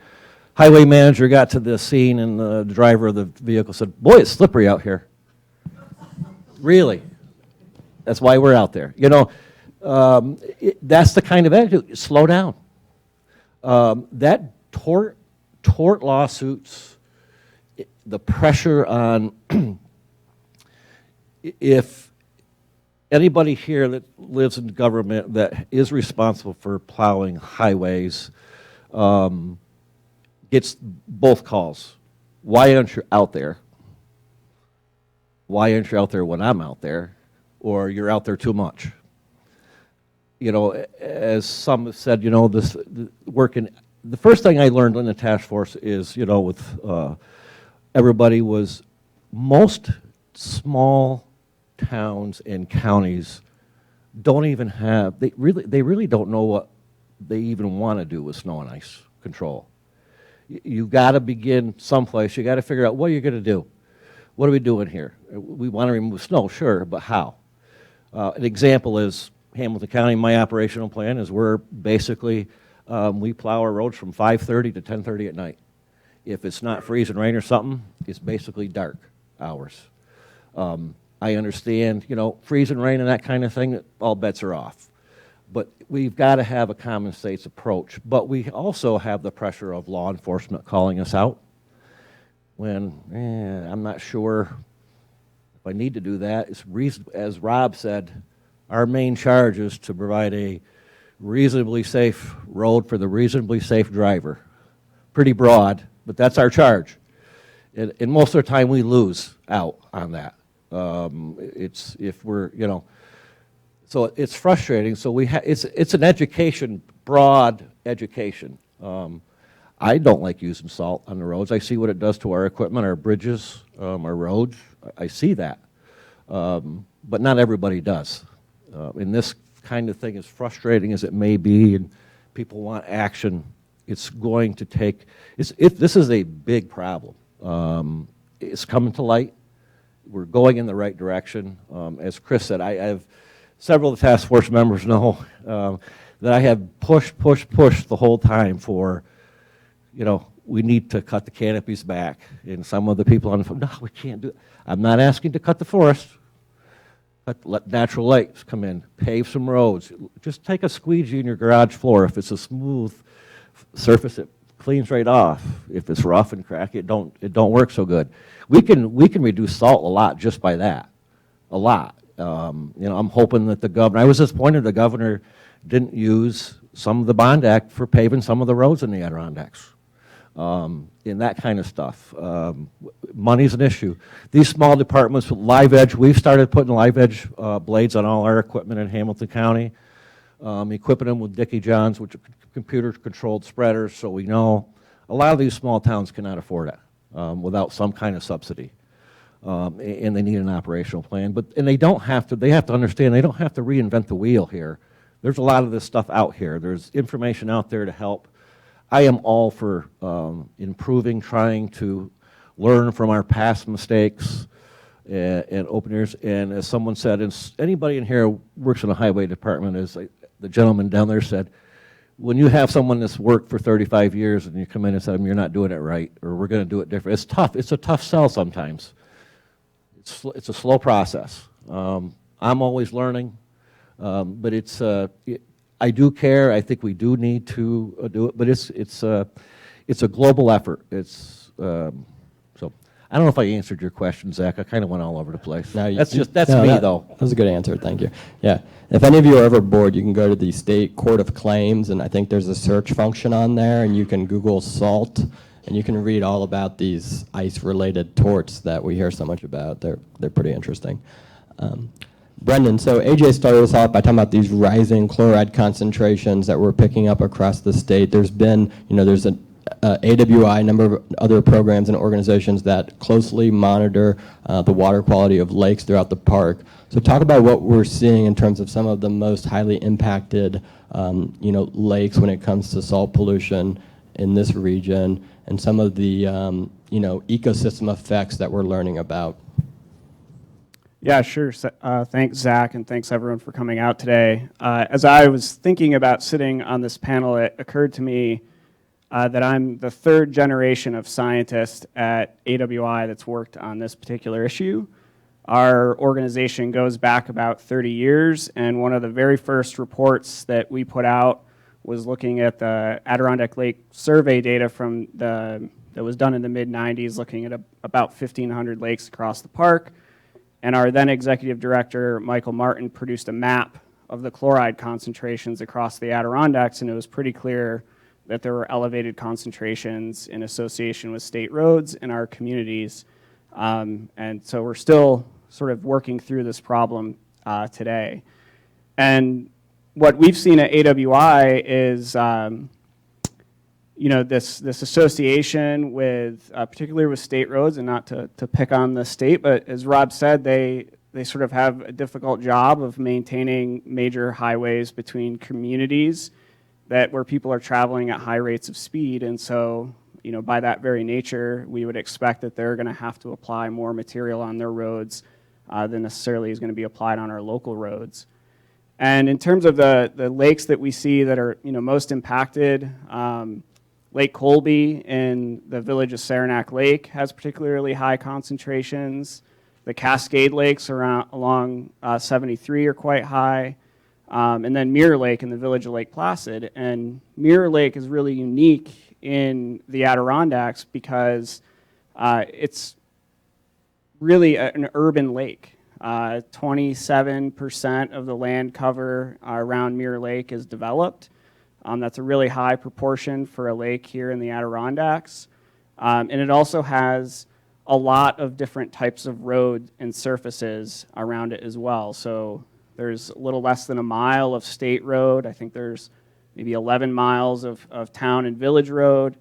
highway manager got to the scene, and the driver of the vehicle said, "Boy, it's slippery out here." Really? That's why we're out there. You know, that's the kind of attitude. Slow down. That tort lawsuits, the pressure on, if anybody here that lives in government that is responsible for plowing highways gets both calls. Why aren't you out there? Why aren't you out there when I'm out there? Or you're out there too much. You know, as some have said, you know, this working. The first thing I learned in the task force is, you know, with everybody was most small towns and counties don't even have, they really don't know what they even want to do with snow and ice control. You've got to begin someplace. You got to figure out what you're going to do. What are we doing here? We want to remove snow, sure, but how? An example is Hamilton County. My operational plan is we're basically, we plow our roads from 5:30 to 10:30 at night. If it's not freezing rain or something, it's basically dark hours. I understand, you know, freezing rain and that kind of thing, all bets are off. But we've got to have a common sense approach. But we also have the pressure of law enforcement calling us out when, I'm not sure if I need to do that. It's as Rob said, our main charge is to provide a reasonably safe road for the reasonably safe driver. Pretty broad, but that's our charge. And most of the time we lose out on that. It's if we're, you know, so it's frustrating. So it's an education, broad education. I don't like using salt on the roads. I see what it does to our equipment, our bridges, our roads. I see that, but not everybody does. And this kind of thing, as frustrating as it may be, and people want action, it's going to take. This is a big problem. It's coming to light. We're going in the right direction. As Chris said, I have several of the task force members know that I have pushed the whole time for, you know, we need to cut the canopies back. And some of the people on the phone, no, we can't do it. I'm not asking to cut the forest. Let natural lights come in, pave some roads. Just take a squeegee in your garage floor. If it's a smooth surface, it cleans right off. If it's rough and cracky, it don't work so good. We can reduce salt a lot just by that, a lot. You know, I'm hoping that the governor. I was disappointed the governor didn't use some of the bond act for paving some of the roads in the Adirondacks. In that kind of stuff. Money's an issue. These small departments with live edge, we've started putting live edge blades on all our equipment in Hamilton County, equipping them with Dickie Johns, which are computer-controlled spreaders, so we know a lot of these small towns cannot afford it without some kind of subsidy. And they need an operational plan. And they have to understand they don't have to reinvent the wheel here. There's a lot of this stuff out here. There's information out there to help. I am all for improving, trying to learn from our past mistakes and open ears. And as someone said, anybody in here who works in the highway department, as the gentleman down there said, when you have someone that's worked for 35 years and you come in and say, you're not doing it right, or we're going to do it different, it's tough. It's a tough sell sometimes. It's a slow process. I'm always learning, but I do care. I think we do need to do it, but it's a global effort. So I don't know if I answered your question, Zach. I kind of went all over the place. No, That's me, though. That was a good answer. Thank you. Yeah. If any of you are ever bored, you can go to the State Court of Claims, and I think there's a search function on there, and you can Google salt, and you can read all about these ice-related torts that we hear so much about. They're pretty interesting. Brendan, so AJ started us off by talking about these rising chloride concentrations that we're picking up across the state. There's been, there's an AWI, number of other programs and organizations that closely monitor the water quality of lakes throughout the park. So talk about what we're seeing in terms of some of the most highly impacted, lakes when it comes to salt pollution in this region, and some of the, ecosystem effects that we're learning about. Yeah, sure. Thanks, Zach, and thanks everyone for coming out today. As I was thinking about sitting on this panel, it occurred to me that I'm the third generation of scientists at AWI that's worked on this particular issue. Our organization goes back about 30 years, and one of the very first reports that we put out was looking at the Adirondack Lake survey data that was done in the mid-90s, looking at about 1,500 lakes across the park. And our then executive director, Michael Martin, produced a map of the chloride concentrations across the Adirondacks, and it was pretty clear that there were elevated concentrations in association with state roads in our communities. And so we're still sort of working through this problem today. And what we've seen at AWI is this association with, particularly with state roads, and not to pick on the state, but as Rob said, they sort of have a difficult job of maintaining major highways between communities where people are traveling at high rates of speed. And so, by that very nature, we would expect that they're going to have to apply more material on their roads than necessarily is going to be applied on our local roads. And in terms of the lakes that we see that are most impacted, Lake Colby in the village of Saranac Lake has particularly high concentrations. The Cascade Lakes along 73 are quite high. And then Mirror Lake in the village of Lake Placid. And Mirror Lake is really unique in the Adirondacks because it's really an urban lake. 27% of the land cover around Mirror Lake is developed. That's a really high proportion for a lake here in the Adirondacks. And it also has a lot of different types of road and surfaces around it as well. So there's a little less than a mile of state road. I think there's maybe 11 miles of town and village road.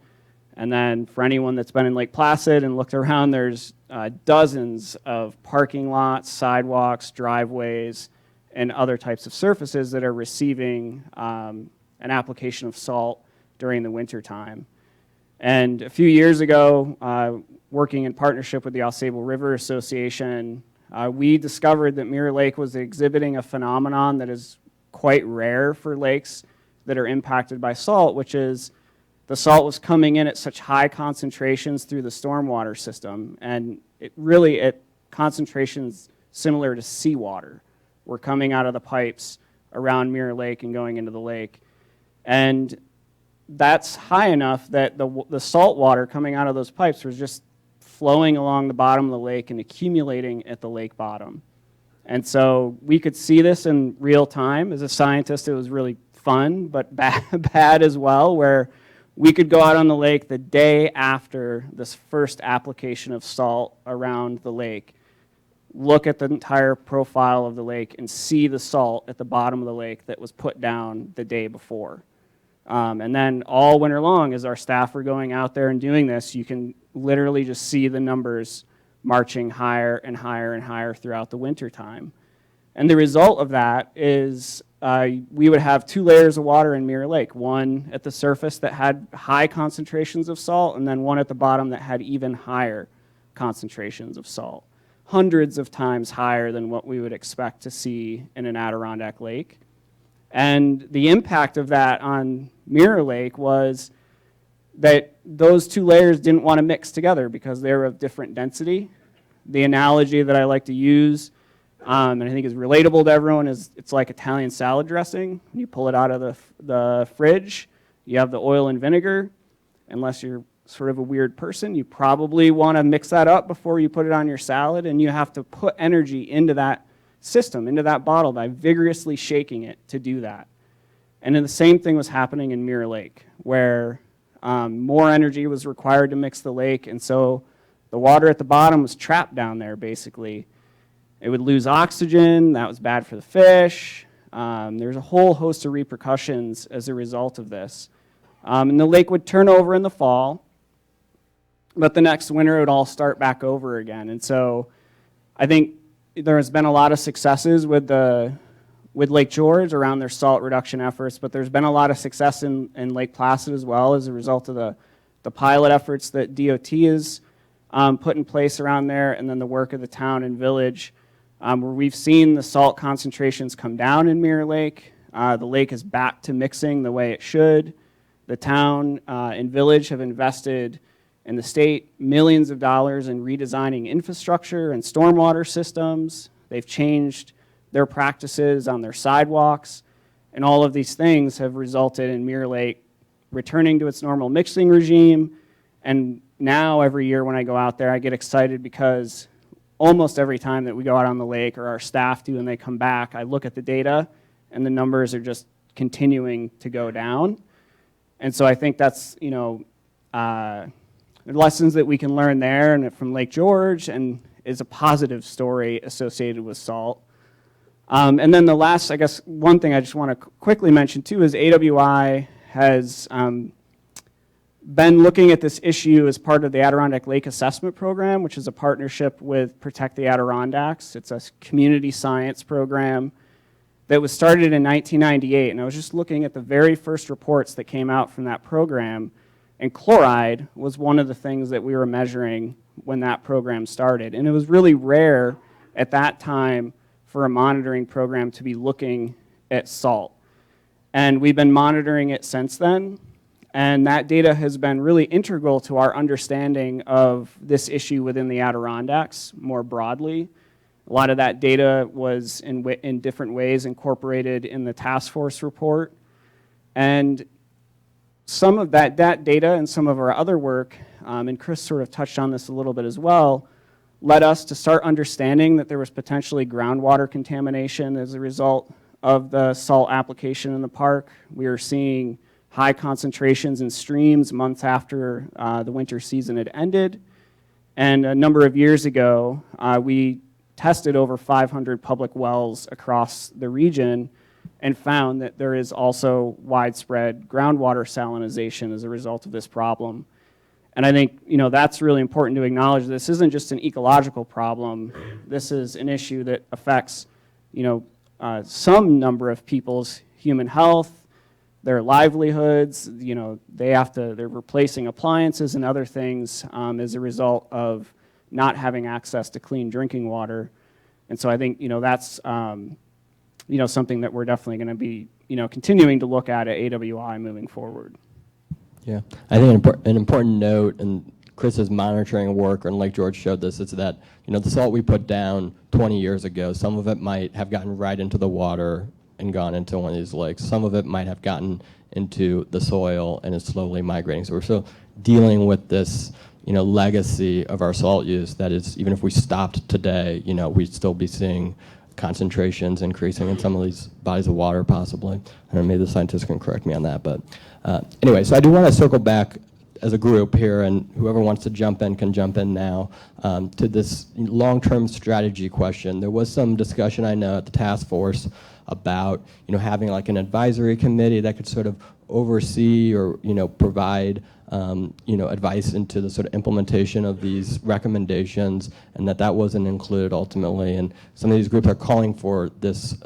And then for anyone that's been in Lake Placid and looked around, there's dozens of parking lots, sidewalks, driveways, and other types of surfaces that are receiving an application of salt during the winter time. And a few years ago, working in partnership with the Ausable River Association, we discovered that Mirror Lake was exhibiting a phenomenon that is quite rare for lakes that are impacted by salt, which is the salt was coming in at such high concentrations through the stormwater system, and it really at concentrations similar to seawater were coming out of the pipes around Mirror Lake and going into the lake. And that's high enough that the salt water coming out of those pipes was just flowing along the bottom of the lake and accumulating at the lake bottom. And so we could see this in real time. As a scientist, it was really fun, but bad as well, where we could go out on the lake the day after this first application of salt around the lake, look at the entire profile of the lake, and see the salt at the bottom of the lake that was put down the day before. And then all winter long, as our staff are going out there and doing this, you can literally just see the numbers marching higher and higher and higher throughout the winter time. And the result of that is we would have two layers of water in Mirror Lake, one at the surface that had high concentrations of salt, and then one at the bottom that had even higher concentrations of salt, hundreds of times higher than what we would expect to see in an Adirondack lake. And the impact of that on Mirror Lake was that those two layers didn't want to mix together because they were of different density. The analogy that I like to use, and I think is relatable to everyone, is it's like Italian salad dressing. You pull it out of the fridge, you have the oil and vinegar. Unless you're sort of a weird person, you probably want to mix that up before you put it on your salad, and you have to put energy into that system, into that bottle, by vigorously shaking it to do that. And then the same thing was happening in Mirror Lake, where more energy was required to mix the lake, and so the water at the bottom was trapped down there, basically. It would lose oxygen. That was bad for the fish. There's a whole host of repercussions as a result of this. And the lake would turn over in the fall, but the next winter it would all start back over again. And so I think there has been a lot of successes with Lake George around their salt reduction efforts, but there's been a lot of success in Lake Placid as well as a result of the pilot efforts that DOT has put in place around there, and then the work of the town and village, where we've seen the salt concentrations come down in Mirror Lake. The lake is back to mixing the way it should. The town and village have invested in the state millions of dollars in redesigning infrastructure and stormwater systems. They've changed their practices on their sidewalks, and all of these things have resulted in Mirror Lake returning to its normal mixing regime. And now every year when I go out there, I get excited because almost every time that we go out on the lake, or our staff do, and they come back, I look at the data and the numbers are just continuing to go down. And so I think that's, lessons that we can learn there and from Lake George, and is a positive story associated with salt. And then the last, I guess, one thing I just want to quickly mention too is AWI has been looking at this issue as part of the Adirondack Lake Assessment Program, which is a partnership with Protect the Adirondacks. It's a community science program that was started in 1998. And I was just looking at the very first reports that came out from that program, and chloride was one of the things that we were measuring when that program started. And it was really rare at that time for a monitoring program to be looking at salt. And we've been monitoring it since then. And that data has been really integral to our understanding of this issue within the Adirondacks more broadly. A lot of that data was in different ways incorporated in the task force report. And some of that data and some of our other work, and Chris sort of touched on this a little bit as well, led us to start understanding that there was potentially groundwater contamination as a result of the salt application in the park. We were seeing high concentrations in streams months after the winter season had ended. And a number of years ago, we tested over 500 public wells across the region and found that there is also widespread groundwater salinization as a result of this problem. And I think that's really important to acknowledge. This isn't just an ecological problem. This is an issue that affects some number of people's human health, their livelihoods. They're replacing appliances and other things as a result of not having access to clean drinking water. And so I think that's something that we're definitely going to be continuing to look at AWI moving forward. Yeah, I think an important note, and Chris's monitoring work on Lake George showed this, is that the salt we put down 20 years ago, some of it might have gotten right into the water and gone into one of these lakes. Some of it might have gotten into the soil and is slowly migrating. So we're still dealing with this legacy of our salt use that is, even if we stopped today, we'd still be seeing concentrations increasing in some of these bodies of water possibly. I don't know, maybe the scientists can correct me on that. But anyway, so I do want to circle back as a group here, and whoever wants to jump in can jump in now, to this long-term strategy question. There was some discussion, I know, at the task force about having like an advisory committee that could sort of oversee or provide advice into the sort of implementation of these recommendations, and that wasn't included ultimately. And some of these groups are calling for this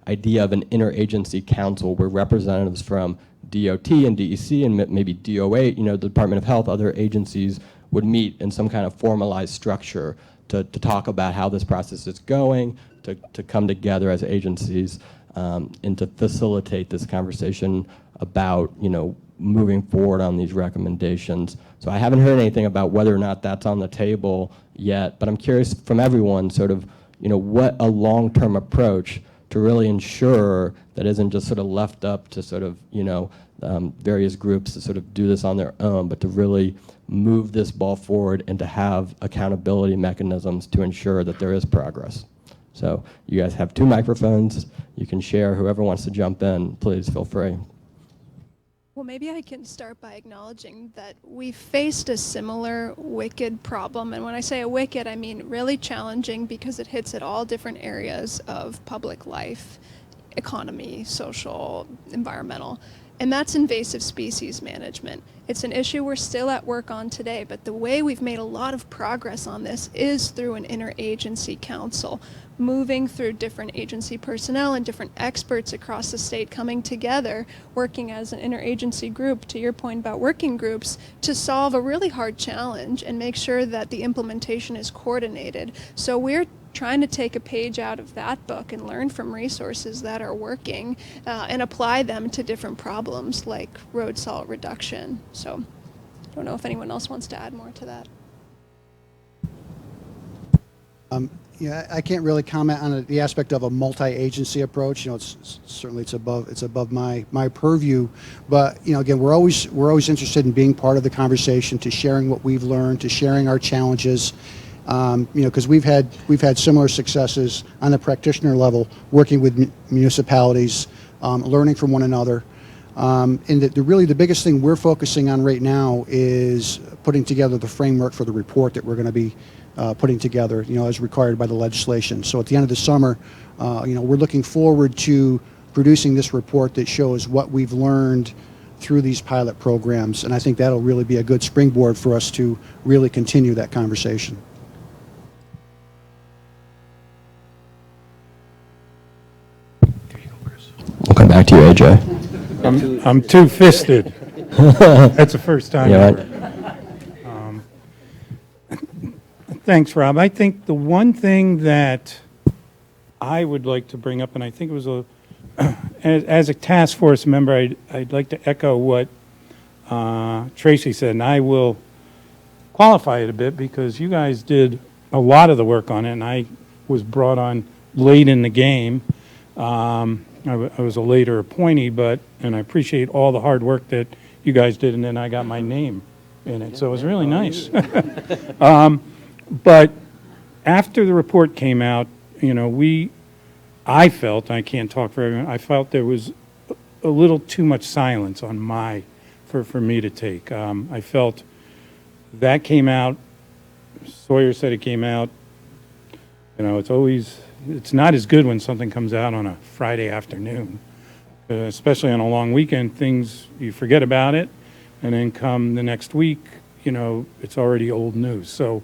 idea of an interagency council where representatives from DOT and DEC and maybe DOH, the Department of Health, other agencies would meet in some kind of formalized structure to talk about how this process is going, to come together as agencies, and to facilitate this conversation about moving forward on these recommendations. So I haven't heard anything about whether or not that's on the table yet, but I'm curious from everyone sort of what a long-term approach to really ensure that isn't just sort of left up to sort of various groups to sort of do this on their own, but to really move this ball forward and to have accountability mechanisms to ensure that there is progress. So you guys have 2 microphones. You can share. Whoever wants to jump in, please feel free. Well, maybe I can start by acknowledging that we faced a similar wicked problem. And when I say a wicked, I mean really challenging because it hits at all different areas of public life, economy, social, environmental. And that's invasive species management. It's an issue we're still at work on today, but the way we've made a lot of progress on this is through an interagency council, moving through different agency personnel and different experts across the state coming together, working as an interagency group, to your point about working groups, to solve a really hard challenge and make sure that the implementation is coordinated. So we're trying to take a page out of that book and learn from resources that are working and apply them to different problems like road salt reduction. So I don't know if anyone else wants to add more to that. Yeah, I can't really comment on the aspect of a multi-agency approach. You know, it's above my purview. But you know, again, we're always interested in being part of the conversation, to sharing what we've learned, to sharing our challenges. You know, because we've had similar successes on the practitioner level, working with municipalities, learning from one another. And really the biggest thing we're focusing on right now is putting together the framework for the report that we're going to be putting together, you know, as required by the legislation. So at the end of the summer, you know, we're looking forward to producing this report that shows what we've learned through these pilot programs. And I think that'll really be a good springboard for us to really continue that conversation. We'll come back to you, AJ. I'm two-fisted. That's the first time Yeah, ever. Thanks, Rob. I think the one thing that I would like to bring up, and I think it was as a task force member, I'd like to echo what Tracy said, and I will qualify it a bit because you guys did a lot of the work on it, and I was brought on late in the game. I was a later appointee, and I appreciate all the hard work that you guys did, and then I got my name in it, so it was really nice. But after the report came out, you know, I felt, I can't talk for everyone, I felt there was a little too much silence on for me to take. I felt that came out, Sawyer said it came out, you know, it's not as good when something comes out on a Friday afternoon, especially on a long weekend. You forget about it, and then come the next week, you know, it's already old news. So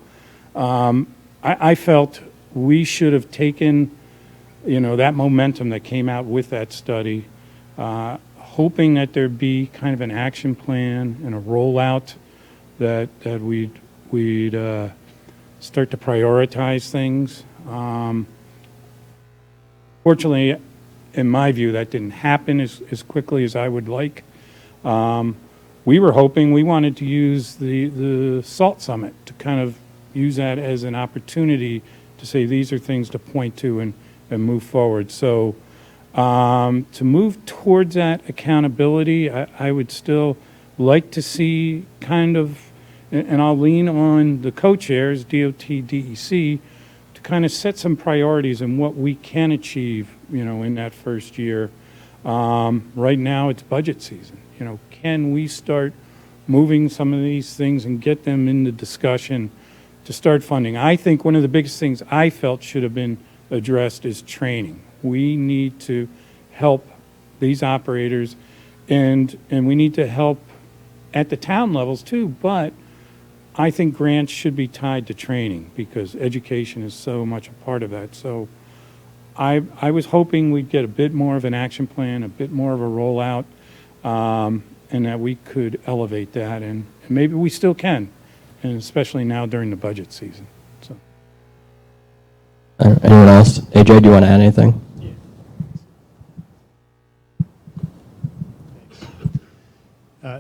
I felt we should have taken, you know, that momentum that came out with that study, hoping that there'd be kind of an action plan and a rollout that we'd start to prioritize things. Fortunately, in my view, that didn't happen as quickly as I would like. We wanted to use the SALT Summit to kind of use that as an opportunity to say these are things to point to and move forward. So to move towards that accountability, I would still like to see kind of, and I'll lean on the co-chairs, DOT, DEC, to kind of set some priorities in what we can achieve, you know, in that first year. Right now it's budget season. You know, can we start moving some of these things and get them in the discussion to start funding? I think one of the biggest things I felt should have been addressed is training. We need to help these operators, and we need to help at the town levels too, but I think grants should be tied to training because education is so much a part of that. So I was hoping we'd get a bit more of an action plan, a bit more of a rollout, and that we could elevate that, and maybe we still can, and especially now during the budget season. So. Anyone else? AJ, do you want to add anything?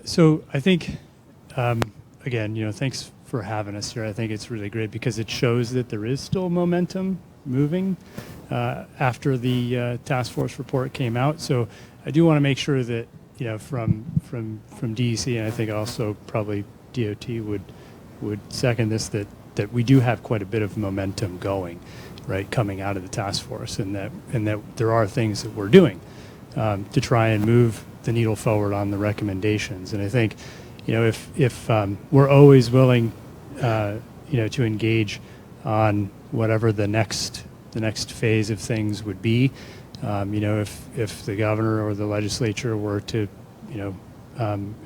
So I think, again, you know, thanks for having us here. I think it's really great because it shows that there is still momentum moving after the task force report came out. So I do want to make sure that, you know, from DEC, and I think also probably DOT would second this, that we do have quite a bit of momentum going, right, coming out of the task force, and that there are things that we're doing to try and move the needle forward on the recommendations. And I think, if we're always willing, to engage on whatever the next phase of things would be, if the governor or the legislature were to,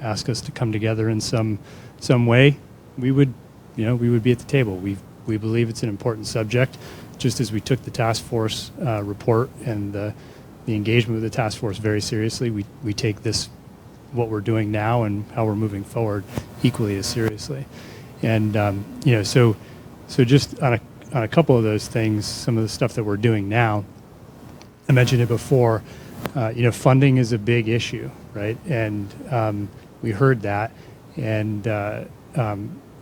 ask us to come together in some way, we would be at the table. We believe it's an important subject, just as we took the task force report and the engagement with the task force very seriously. We take this, what we're doing now and how we're moving forward, equally as seriously. And so just on a couple of those things, some of the stuff that we're doing now, I mentioned it before. Funding is a big issue, right? And we heard that, and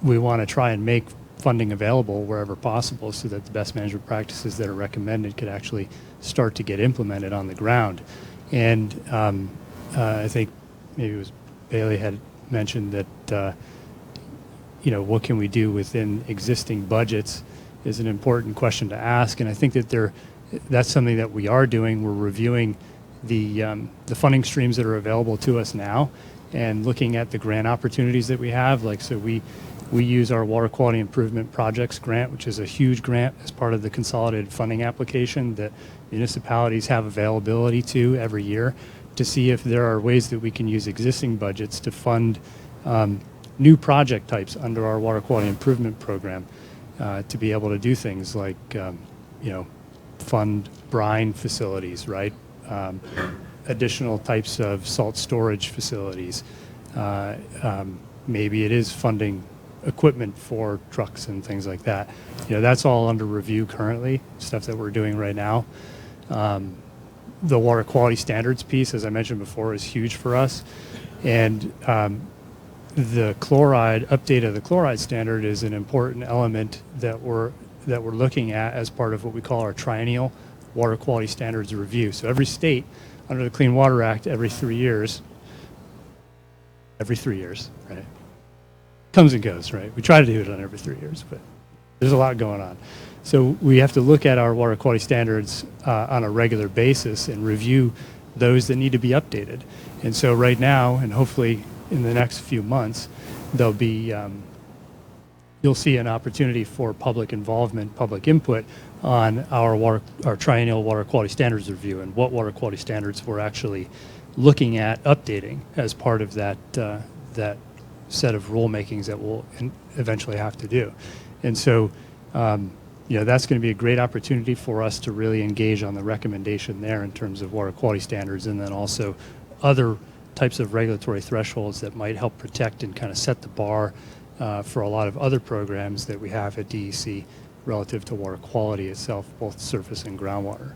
we want to try and make funding available wherever possible so that the best management practices that are recommended could actually start to get implemented on the ground. And I think maybe it was Bailey had mentioned that, what can we do within existing budgets is an important question to ask. And I think that that's something that we are doing. We're reviewing the funding streams that are available to us now and looking at the grant opportunities that we have. So we use our Water Quality Improvement Projects grant, which is a huge grant as part of the consolidated funding application that municipalities have availability to every year, to see if there are ways that we can use existing budgets to fund new project types under our Water Quality Improvement Program, to be able to do things like, fund brine facilities, right? Additional types of salt storage facilities. Maybe it is funding equipment for trucks and things like that. That's all under review currently, stuff that we're doing right now. The water quality standards piece, as I mentioned before, is huge for us. And the update of the chloride standard is an important element that we're looking at as part of what we call our triennial water quality standards review. So every state under the Clean Water Act, every 3 years, right? Comes and goes, right? We try to do it on every 3 years, but there's a lot going on. So we have to look at our water quality standards on a regular basis and review those that need to be updated. And so right now, and hopefully in the next few months, there'll be, you'll see an opportunity for public involvement, public input on our triennial water quality standards review and what water quality standards we're actually looking at updating as part of that set of rulemakings that we'll eventually have to do. And so, that's going to be a great opportunity for us to really engage on the recommendation there in terms of water quality standards, and then also other types of regulatory thresholds that might help protect and kind of set the bar for a lot of other programs that we have at DEC relative to water quality itself, both surface and groundwater.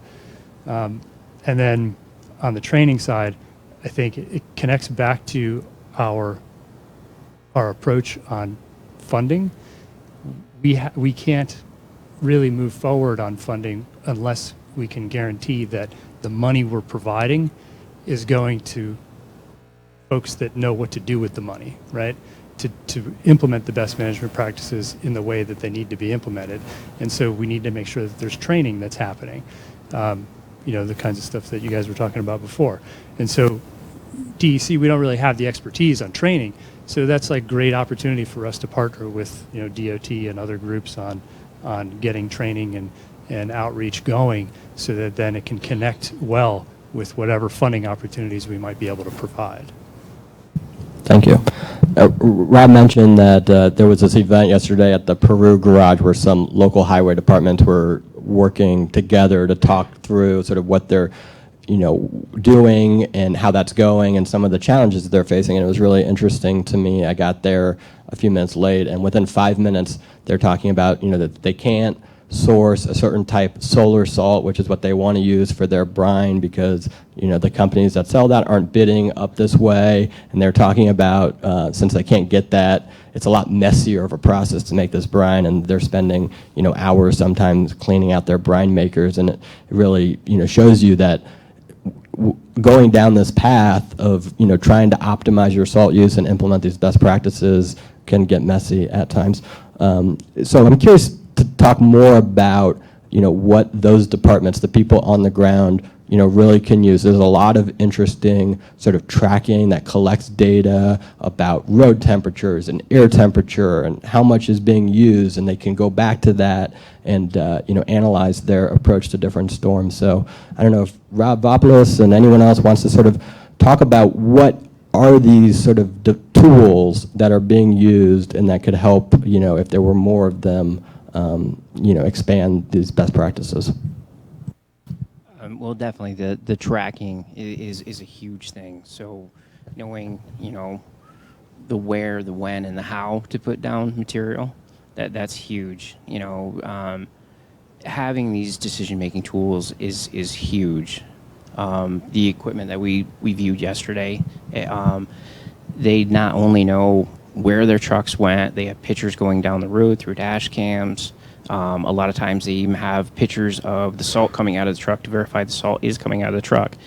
And then on the training side, I think it connects back to our approach on funding. We can't really move forward on funding unless we can guarantee that the money we're providing is going to folks that know what to do with the money, right? To implement the best management practices in the way that they need to be implemented. And so we need to make sure that there's training that's happening, the kinds of stuff that you guys were talking about before. And so DEC, we don't really have the expertise on training, so that's like great opportunity for us to partner with DOT and other groups on getting training and outreach going, so that then it can connect well with whatever funding opportunities we might be able to provide. Thank you. Rob mentioned that there was this event yesterday at the Peru Garage where some local highway departments were working together to talk through sort of what they're doing and how that's going and some of the challenges that they're facing. And it was really interesting to me. I got there a few minutes late, and within 5 minutes, they're talking about, that they can't source a certain type solar salt, which is what they want to use for their brine, because the companies that sell that aren't bidding up this way, and they're talking about since they can't get that, it's a lot messier of a process to make this brine, and they're spending hours sometimes cleaning out their brine makers, and it really shows you that going down this path of trying to optimize your salt use and implement these best practices can get messy at times. So I'm curious to talk more about what those departments, the people on the ground, really can use. There's a lot of interesting sort of tracking that collects data about road temperatures and air temperature and how much is being used, and they can go back to that and analyze their approach to different storms. So I don't know if Rob Vopoulos and anyone else wants to sort of talk about what are these sort of tools that are being used and that could help, if there were more of them, expand these best practices. Well, definitely the tracking is a huge thing. So knowing, the where, the when, and the how to put down material, that's huge. Having these decision-making tools is huge. The equipment that we viewed yesterday, they not only know where their trucks went, they have pictures going down the road through dash cams. A lot of times they even have pictures of the salt coming out of the truck to verify the salt is coming out of the truck.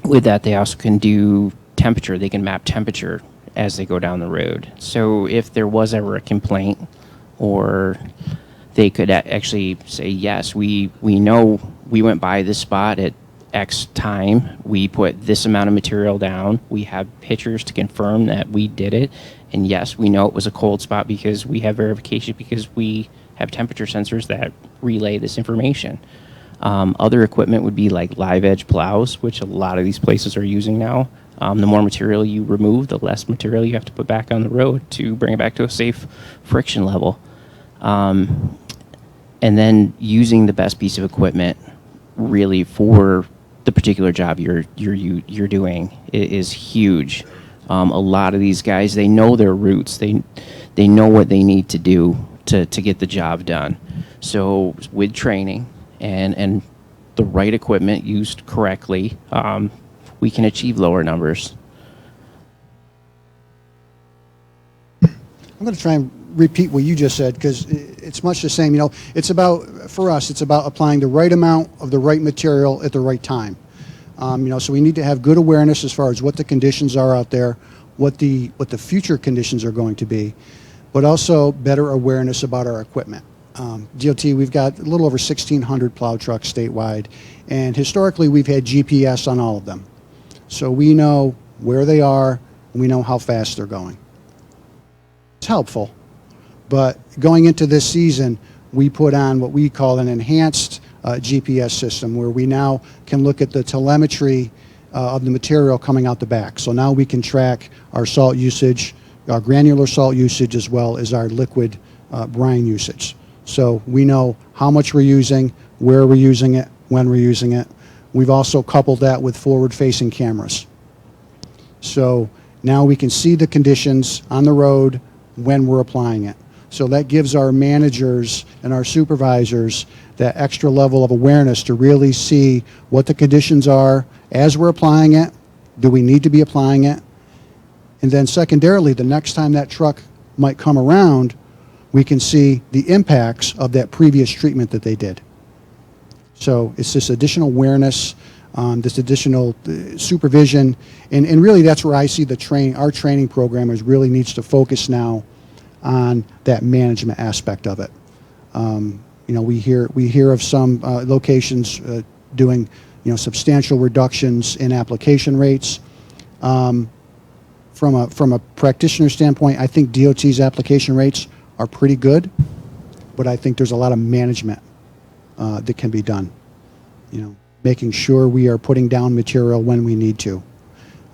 With that, they also can do temperature. They can map temperature as they go down the road. So if there was ever a complaint, or they could actually say, yes, we know we went by this spot at X time, we put this amount of material down, we have pictures to confirm that we did it, and yes, we know it was a cold spot because we have verification, because we have temperature sensors that relay this information. Other equipment would be like live edge plows, which a lot of these places are using now. The more material you remove, the less material you have to put back on the road to bring it back to a safe friction level. And then using the best piece of equipment really for the particular job you're doing is huge. A lot of these guys, they know their routes. They know what they need to do to get the job done. So with training and the right equipment used correctly, we can achieve lower numbers. I'm going to try and repeat what you just said, because it's much the same. It's about, for us, it's about applying the right amount of the right material at the right time. So we need to have good awareness as far as what the conditions are out there, what the future conditions are going to be, but also better awareness about our equipment. DOT, we've got a little over 1,600 plow trucks statewide, and historically we've had GPS on all of them. So we know where they are, and we know how fast they're going. It's helpful, but going into this season, we put on what we call an enhanced GPS system, where we now can look at the telemetry of the material coming out the back. So now we can track our salt usage, our granular salt usage, as well as our liquid brine usage. So we know how much we're using, where we're using it, when we're using it. We've also coupled that with forward-facing cameras. So now we can see the conditions on the road when we're applying it. So that gives our managers and our supervisors that extra level of awareness to really see what the conditions are as we're applying it. Do we need to be applying it? And then secondarily, the next time that truck might come around, we can see the impacts of that previous treatment that they did. So it's this additional awareness, this additional supervision, and really that's where I see our training program really needs to focus now on that management aspect of it. We hear of some locations doing substantial reductions in application rates. From a practitioner standpoint, I think DOT's application rates are pretty good, but I think there's a lot of management that can be done. Making sure we are putting down material when we need to.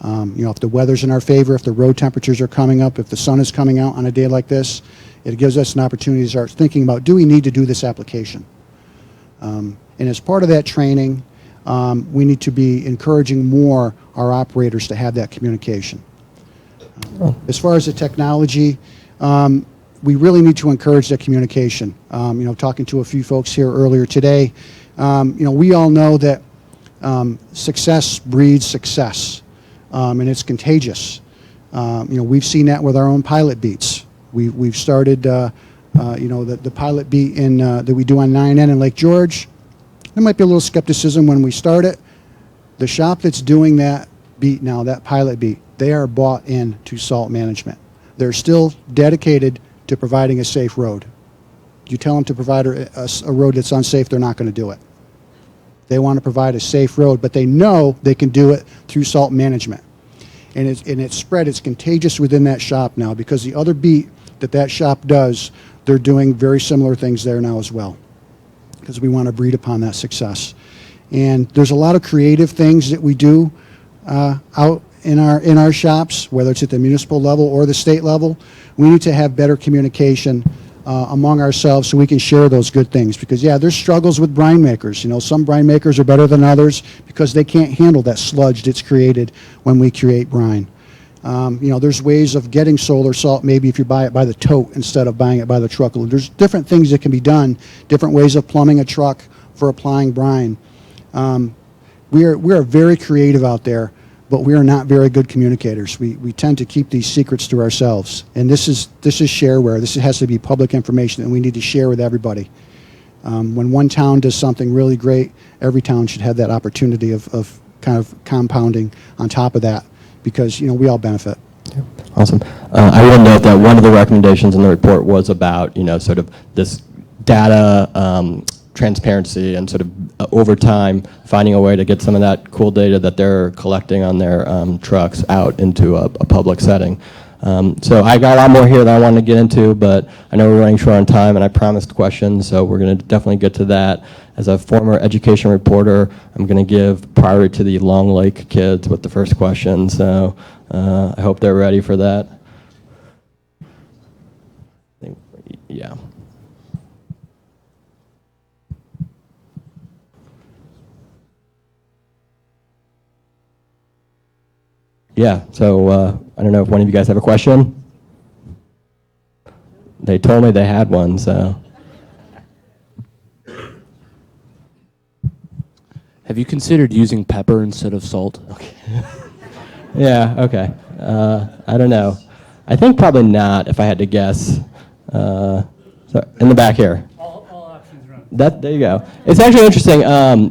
If the weather's in our favor, if the road temperatures are coming up, if the sun is coming out on a day like this, it gives us an opportunity to start thinking about, do we need to do this application? And as part of that training, we need to be encouraging more our operators to have that communication. As far as the technology, we really need to encourage that communication. Talking to a few folks here earlier today, we all know that success breeds success, and it's contagious. We've seen that with our own pilot beats. We've started, the pilot beat that we do on 9N in Lake George. There might be a little skepticism when we start it. The shop that's doing that beat now, that pilot beat, they are bought into salt management. They're still dedicated to providing a safe road. You tell them to provide a road that's unsafe, they're not going to do it. They want to provide a safe road, but they know they can do it through salt management. And it's spread, it's contagious within that shop now, because the other beat that shop does, they're doing very similar things there now as well, because we want to breed upon that success. And there's a lot of creative things that we do out in our shops, whether it's at the municipal level or the state level. We need to have better communication among ourselves so we can share those good things, because yeah, there's struggles with brine makers. You know, some brine makers are better than others because they can't handle that sludge that's created when we create brine. You know, there's ways of getting solar salt, maybe if you buy it by the tote instead of buying it by the truckload. There's different things that can be done, different ways of plumbing a truck for applying brine. We are very creative out there, but we are not very good communicators. We tend to keep these secrets to ourselves. And this is shareware. This has to be public information that we need to share with everybody. When one town does something really great, every town should have that opportunity of kind of compounding on top of that, because, you know, we all benefit. Awesome. I will note that one of the recommendations in the report was about, you know, sort of this data transparency and sort of over time finding a way to get some of that cool data that they're collecting on their trucks out into a public setting. So I got a lot more here that I wanted to get into, but I know we're running short on time, and I promised questions, so we're going to definitely get to that. As a former education reporter, I'm going to give priority to the Long Lake kids with the first question, so I hope they're ready for that. Yeah. Yeah, so I don't know if one of you guys have a question. They told me they had one, so. Have you considered using pepper instead of salt? Okay. Yeah, okay. I don't know. I think probably not, if I had to guess. So in the back here. All options run. There you go. It's actually interesting.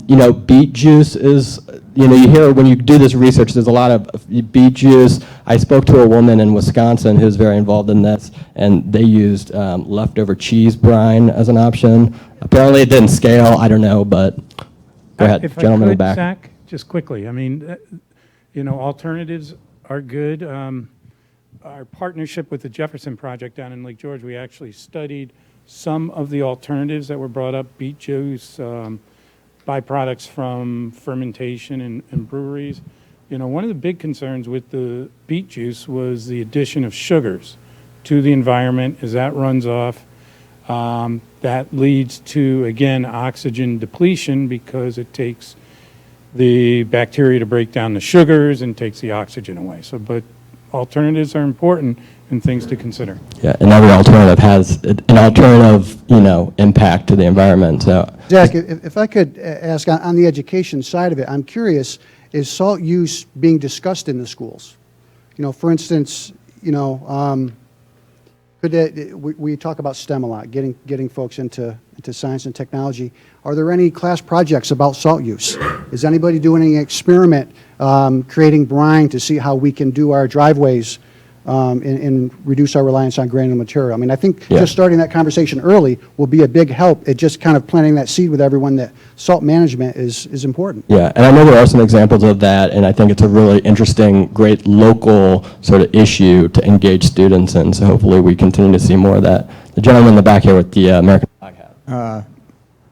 You know, beet juice is, you know, you hear when you do this research, there's a lot of beet juice. I spoke to a woman in Wisconsin who's very involved in this, and they used leftover cheese brine as an option. Apparently it didn't scale. I don't know, but go ahead, If gentleman I in the could, back. Zach, just quickly, I mean, you know, alternatives are good. Our partnership with the Jefferson Project down in Lake George, we actually studied some of the alternatives that were brought up, beet juice, byproducts from fermentation and breweries. You know, one of the big concerns with the beet juice was the addition of sugars to the environment. As that runs off, that leads to, again, oxygen depletion, because it takes the bacteria to break down the sugars and takes the oxygen away. So, but alternatives are important and things to consider. Yeah, and every alternative has an alternative, you know, impact to the environment. So, Zach, if I could ask on the education side of it, I'm curious, is salt use being discussed in the schools? You know, for instance, you know, we talk about STEM a lot, getting folks into science and technology. Are there any class projects about salt use? Is anybody doing any experiment creating brine to see how we can do our driveways and reduce our reliance on granular material? I mean, I think just starting that conversation early will be a big help at just kind of planting that seed with everyone that salt management is important. yeah, and I know there are some examples of that, and I think it's a really interesting, great local sort of issue to engage students in, so hopefully we continue to see more of that. The gentleman in the back here with the American flag hat.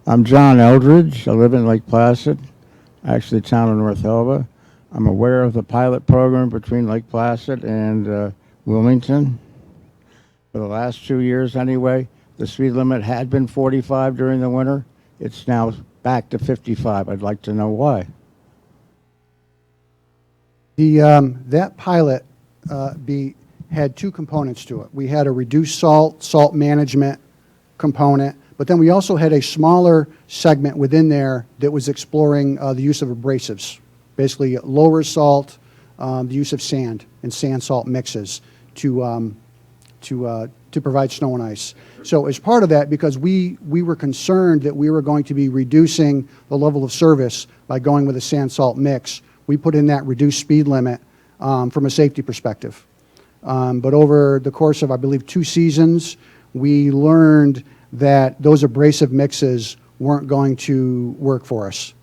I'm John Eldridge. I live in Lake Placid, actually town of North Elba. I'm aware of the pilot program between Lake Placid and Wilmington. For the last 2 years anyway, the speed limit had been 45 during the winter. It's now back to 55. I'd like to know why. That pilot had two components to it. We had a reduced salt management component, but then we also had a smaller segment within there that was exploring the use of abrasives, basically lower salt, the use of sand and sand-salt mixes to provide snow and ice. So as part of that, because we were concerned that we were going to be reducing the level of service by going with a sand-salt mix, we put in that reduced speed limit from a safety perspective. But over the course of, I believe, 2 seasons, we learned that those abrasive mixes weren't going to work for us.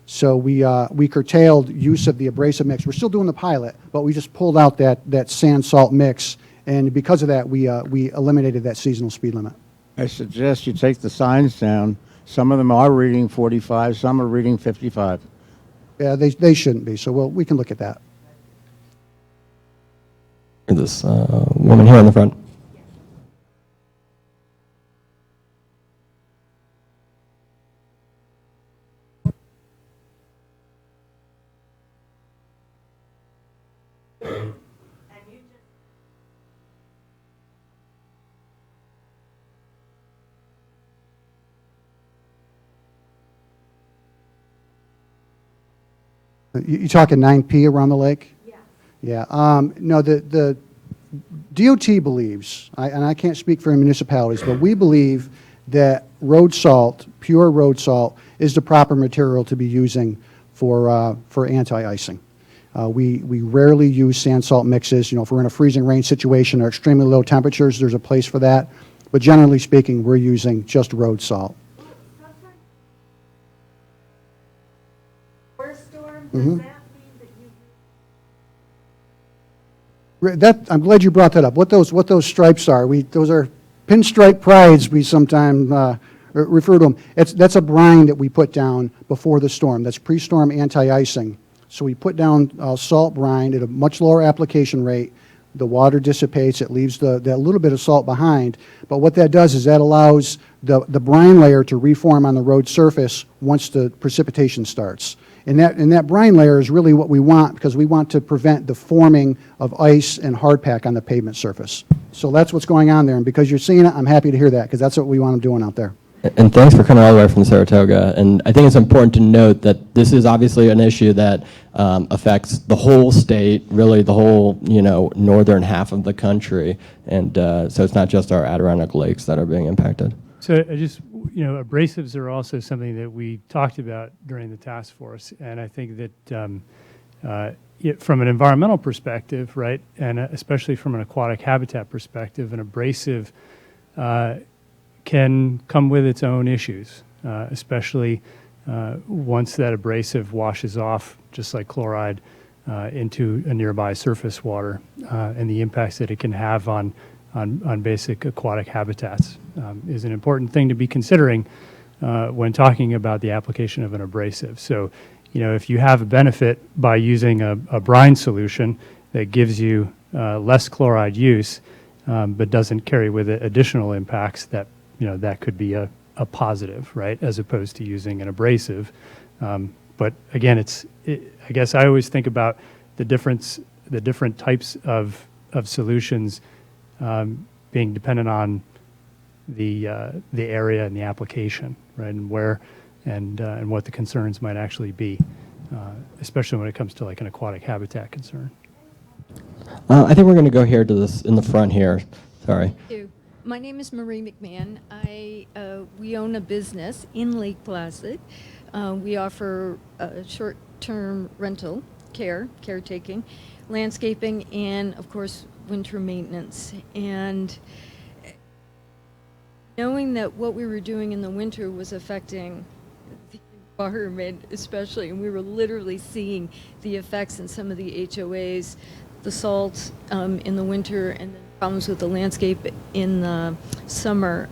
So we curtailed use of the abrasive mix. We're still doing the pilot, but we just pulled out that sand salt mix, and because of that, we eliminated that seasonal speed limit. I suggest you take the signs down. Some of them are reading 45, some are reading 55. Yeah, they shouldn't be. So we can look at that. This woman here in the front. You talking 9P around the lake? Yeah. No, the DOT believes, and I can't speak for municipalities, but we believe that road salt, pure road salt, is the proper material to be using for anti-icing. We rarely use sand salt mixes. If we're in a freezing rain situation or extremely low temperatures, there's a place for that. But generally speaking, we're using just road salt. Mm-hmm. I'm glad you brought that up. What those stripes are? Those are pinstripe prides. We sometimes refer to them. That's a brine that we put down before the storm. That's pre-storm anti-icing. So we put down salt brine at a much lower application rate. The water dissipates. It leaves that little bit of salt behind. But what that does is that allows the brine layer to reform on the road surface once the precipitation starts. And that brine layer is really what we want, because we want to prevent the forming of ice and hardpack on the pavement surface. So that's what's going on there. And because you're seeing it, I'm happy to hear that, because that's what we want them doing out there. And thanks for coming all the way from Saratoga. And I think it's important to note that this is obviously an issue that affects the whole state, really the whole northern half of the country. And so it's not just our Adirondack lakes that are being impacted. So I just, abrasives are also something that we talked about during the task force, and I think that from an environmental perspective, right, and especially from an aquatic habitat perspective, an abrasive can come with its own issues, especially once that abrasive washes off, just like chloride, into a nearby surface water, and the impacts that it can have on basic aquatic habitats is an important thing to be considering when talking about the application of an abrasive. So, if you have a benefit by using a brine solution that gives you less chloride use, but doesn't carry with it additional impacts, that could be a positive, right, as opposed to using an abrasive. But again, I guess I always think about the different types of solutions being dependent on the area and the application, right, and where and what the concerns might actually be, especially when it comes to like an aquatic habitat concern. I think we're going to go here to this in the front here. Sorry. Thank you. My name is Marie McMahon. We own a business in Lake Placid. We offer short-term rental caretaking, landscaping, and of course winter maintenance. And knowing that what we were doing in the winter was affecting the environment especially, and we were literally seeing the effects in some of the HOAs, the salt in the winter, and then problems with the landscape in the summer,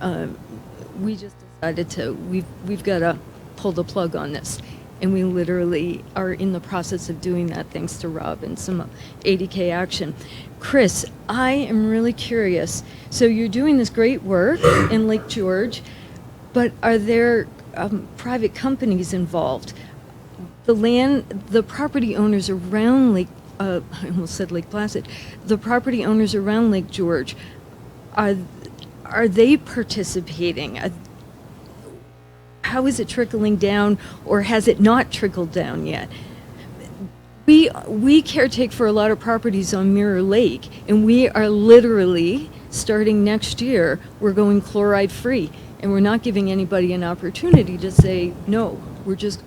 we just decided we've got to pull the plug on this. And we literally are in the process of doing that thanks to Rob and some 80K action. Chris, I am really curious. So you're doing this great work in Lake George, but are there private companies involved? The property owners around Lake, I almost said Lake Placid, the property owners around Lake George, are they participating? How is it trickling down, or has it not trickled down yet? We caretake for a lot of properties on Mirror Lake, and we are literally, starting next year, we're going chloride free, and we're not giving anybody an opportunity to say no. We're just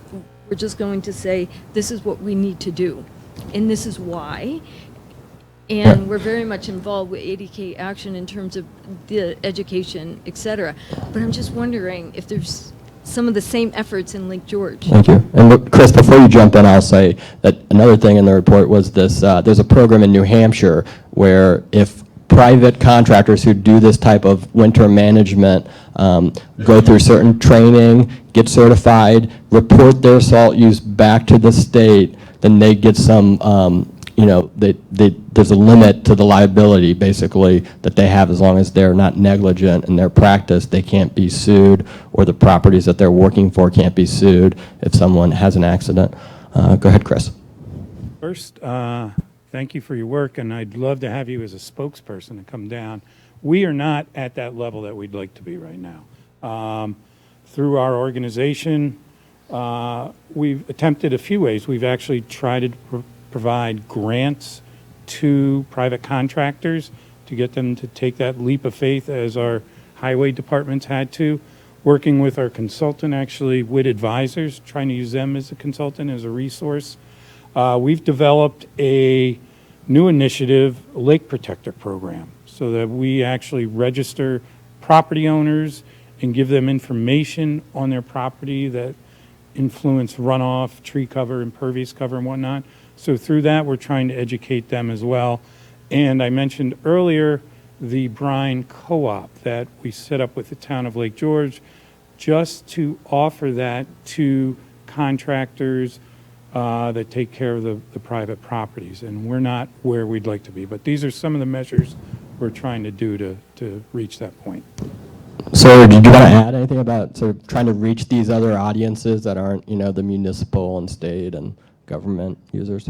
going to say this is what we need to do, and this is why. And we're very much involved with 80K Action in terms of the education, et cetera. But I'm just wondering if there's some of the same efforts in Lake George. Thank you. And look, Chris, before you jump in, I'll say that another thing in the report was this, there's a program in New Hampshire where if private contractors who do this type of winter management go through certain training, get certified, report their salt use back to the state, then they get some, you know, there's a limit to the liability, basically, that they have as long as they're not negligent in their practice. They can't be sued, or the properties that they're working for can't be sued if someone has an accident. Go ahead, Chris. First, thank you for your work, and I'd love to have you as a spokesperson to come down. We are not at that level that we'd like to be right now. Through our organization, we've attempted a few ways. We've actually tried to provide grants to private contractors to get them to take that leap of faith as our highway departments had to. Working with our consultant, actually, with advisors, trying to use them as a consultant, as a resource. We've developed a new initiative, a Lake Protector program, so that we actually register property owners and give them information on their property that influence runoff, tree cover, impervious cover, and whatnot. So through that, we're trying to educate them as well. And I mentioned earlier the brine co-op that we set up with the town of Lake George, just to offer that to contractors that take care of the private properties. And we're not where we'd like to be, but these are some of the measures we're trying to do to reach that point. So did you want to add anything about sort of trying to reach these other audiences that aren't, you know, the municipal and state and government users?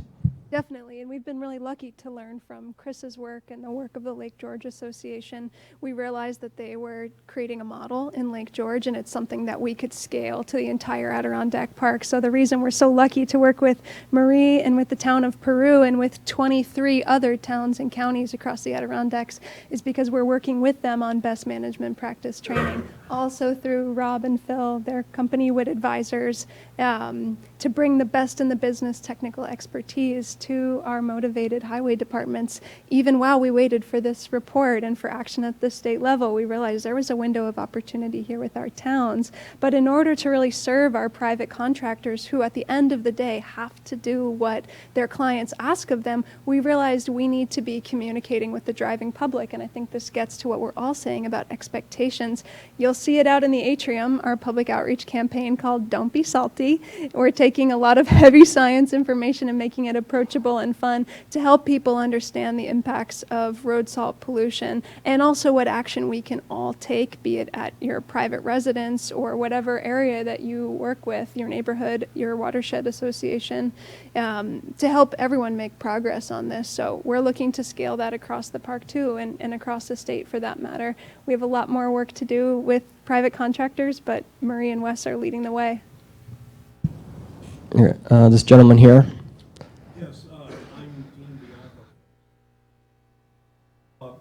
Definitely, and we've been really lucky to learn from Chris's work and the work of the Lake George Association. We realized that they were creating a model in Lake George, and it's something that we could scale to the entire Adirondack Park. So the reason we're so lucky to work with Marie and with the town of Peru and with 23 other towns and counties across the Adirondacks is because we're working with them on best management practice training. Also through Rob and Phil, their company WIT advisors, to bring the best in the business technical expertise to our motivated highway departments. Even while we waited for this report and for action at the state level, we realized there was a window of opportunity here with our towns. But in order to really serve our private contractors, who at the end of the day have to do what their clients ask of them, we realized we need to be communicating with the driving public. And I think this gets to what we're all saying about expectations. You'll see it out in the atrium, our public outreach campaign called Don't Be Salty. We're taking a lot of heavy science information and making it approachable and fun to help people understand the impacts of road salt pollution, and also what action we can all take, be it at your private residence or whatever area that you work with, your neighborhood, your watershed association, to help everyone make progress on this. So we're looking to scale that across the park too, and across the state for that matter. We have a lot more work to do with private contractors, but Marie and Wes are leading the way. Here, this gentleman here. Yes, I'm Dean Bianco.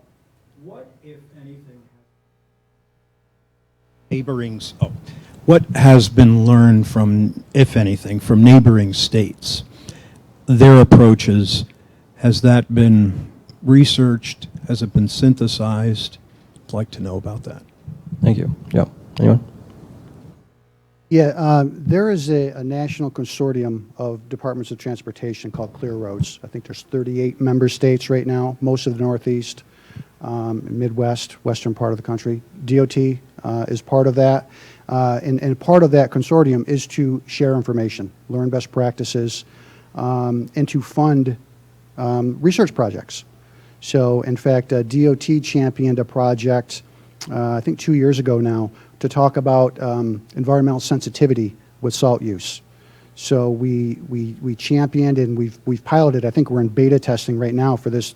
What, if anything, what has been learned from, if anything, from neighboring states, their approaches? Has that been researched? Has it been synthesized? I'd like to know about that. Thank you. Yeah. Anyone? Yeah, there is a national consortium of departments of transportation called Clear Roads. I think there's 38 member states right now, most of the Northeast, Midwest, western part of the country. DOT is part of that. And part of that consortium is to share information, learn best practices, and to fund research projects. So, in fact, DOT championed a project, I think 2 years ago now, to talk about environmental sensitivity with salt use. So we championed and we've piloted. I think we're in beta testing right now for this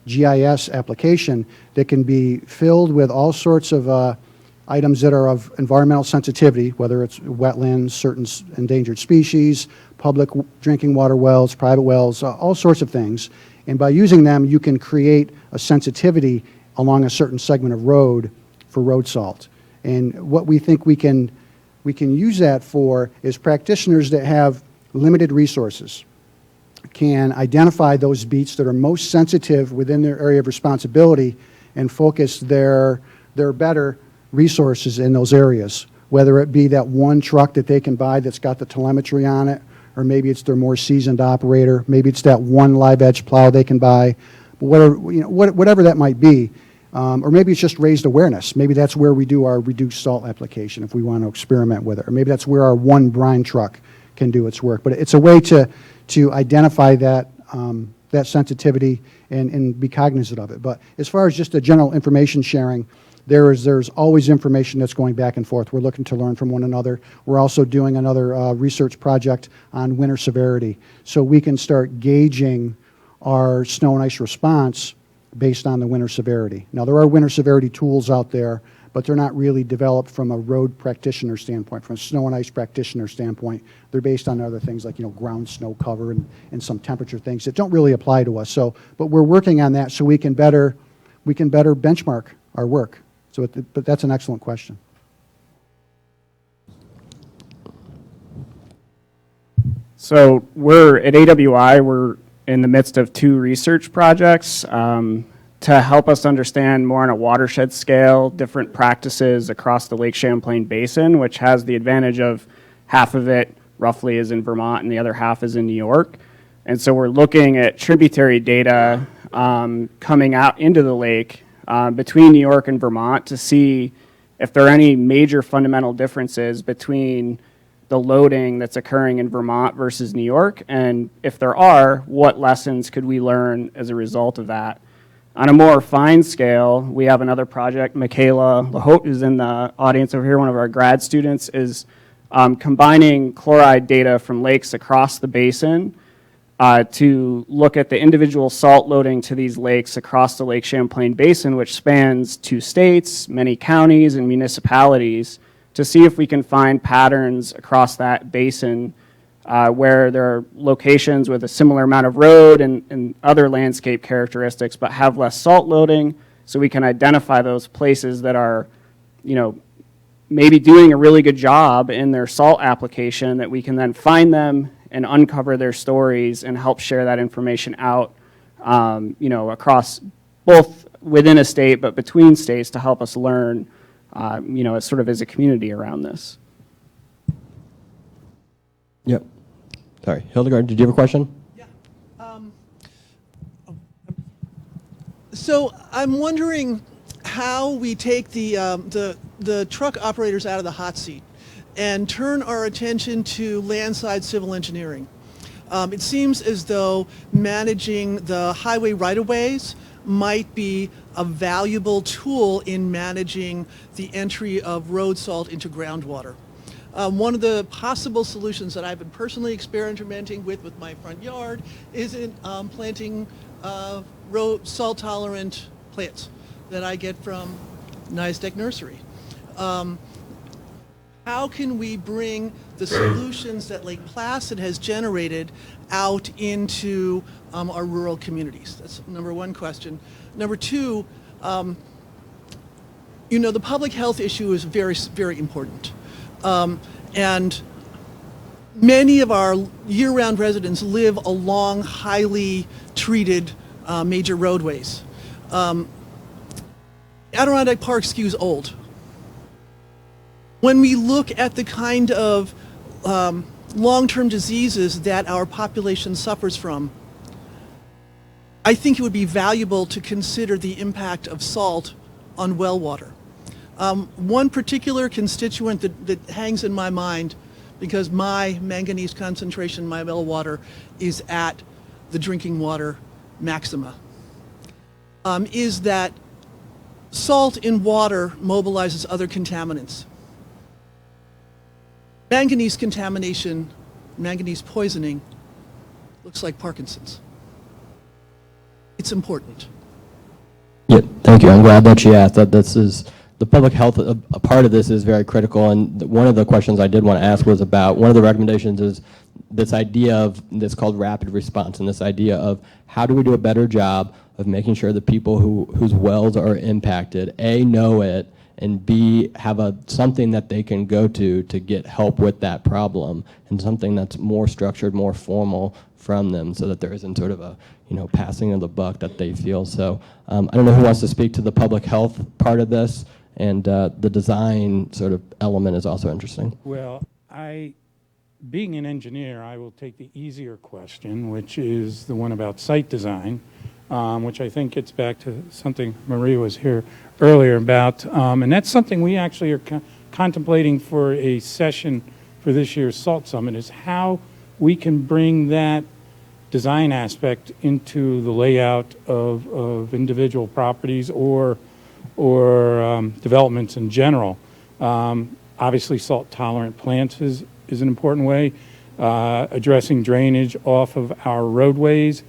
GIS application that can be filled with all sorts of items that are of environmental sensitivity, whether it's wetlands, certain endangered species, public drinking water wells, private wells, all sorts of things. And by using them, you can create a sensitivity along a certain segment of road for road salt. And what we think we can use that for is practitioners that have limited resources. can identify those beats that are most sensitive within their area of responsibility and focus their better resources in those areas, whether it be that one truck that they can buy that's got the telemetry on it, or maybe it's their more seasoned operator, maybe it's that one live edge plow they can buy, but whatever that might be. Or maybe it's just raised awareness. Maybe that's where we do our reduced salt application if we want to experiment with it. Or maybe that's where our one brine truck can do its work. But it's a way to identify that, that sensitivity and be cognizant of it. But as far as just the general information sharing, there's always information that's going back and forth. We're looking to learn from one another. We're also doing another research project on winter severity, so we can start gauging our snow and ice response based on the winter severity. Now, there are winter severity tools out there, but they're not really developed from a road practitioner standpoint, from a snow and ice practitioner standpoint. They're based on other things like, ground snow cover and some temperature things that don't really apply to us. So, but we're working on that so we can better benchmark our work. So, but that's an excellent question. So we're at AWI, we're in the midst of 2 research projects to help us understand more on a watershed scale, different practices across the Lake Champlain Basin, which has the advantage of half of it roughly is in Vermont and the other half is in New York. And so we're looking at tributary data coming out into the lake between New York and Vermont to see if there are any major fundamental differences between the loading that's occurring in Vermont versus New York, and if there are, what lessons could we learn as a result of that? On a more fine scale, we have another project. Michaela Lahote, who's in the audience over here, one of our grad students, is combining chloride data from lakes across the basin to look at the individual salt loading to these lakes across the Lake Champlain Basin, which spans 2 states, many counties, and municipalities, to see if we can find patterns across that basin where there are locations with a similar amount of road and other landscape characteristics but have less salt loading, so we can identify those places that are, maybe doing a really good job in their salt application, that we can then find them and uncover their stories and help share that information out, across both within a state but between states to help us learn sort of as a community around this. Yep. Sorry. Hildegard, did you have a question? So I'm wondering how we take the truck operators out of the hot seat and turn our attention to landside civil engineering. It seems as though managing the highway right-of-ways might be a valuable tool in managing the entry of road salt into groundwater. One of the possible solutions that I've been personally experimenting with my front yard is in planting salt-tolerant plants that I get from Nice Nursery. How can we bring the solutions that Lake Placid has generated out into our rural communities? That's number 1 question. Number 2, the public health issue is very, very important. And many of our year-round residents live along highly treated major roadways. Adirondack Park skews old. When we look at the kind of long-term diseases that our population suffers from, I think it would be valuable to consider the impact of salt on well water. One particular constituent that hangs in my mind, because my manganese concentration in my well water is at the drinking water maxima, is that salt in water mobilizes other contaminants. Manganese contamination, manganese poisoning, looks like Parkinson's. It's important. Yeah, thank you. I'm glad that she asked that. This is the public health. A part of this is very critical, and one of the questions I did want to ask was about one of the recommendations is this idea of this called rapid response, and this idea of how do we do a better job of making sure the people whose wells are impacted know it and B, have something that they can go to get help with that problem, and something that's more structured, more formal from them, so that there isn't sort of a passing of the buck that they feel. So I don't know who wants to speak to the public health part of this, and the design sort of element is also interesting. Well, being an engineer, I will take the easier question, which is the one about site design, which I think gets back to something Maria was here earlier about, and that's something we actually are contemplating for a session for this year's SALT Summit, is how we can bring that design aspect into the layout of individual properties or developments in general. Obviously, salt-tolerant plants is an important way. Addressing drainage off of our roadways,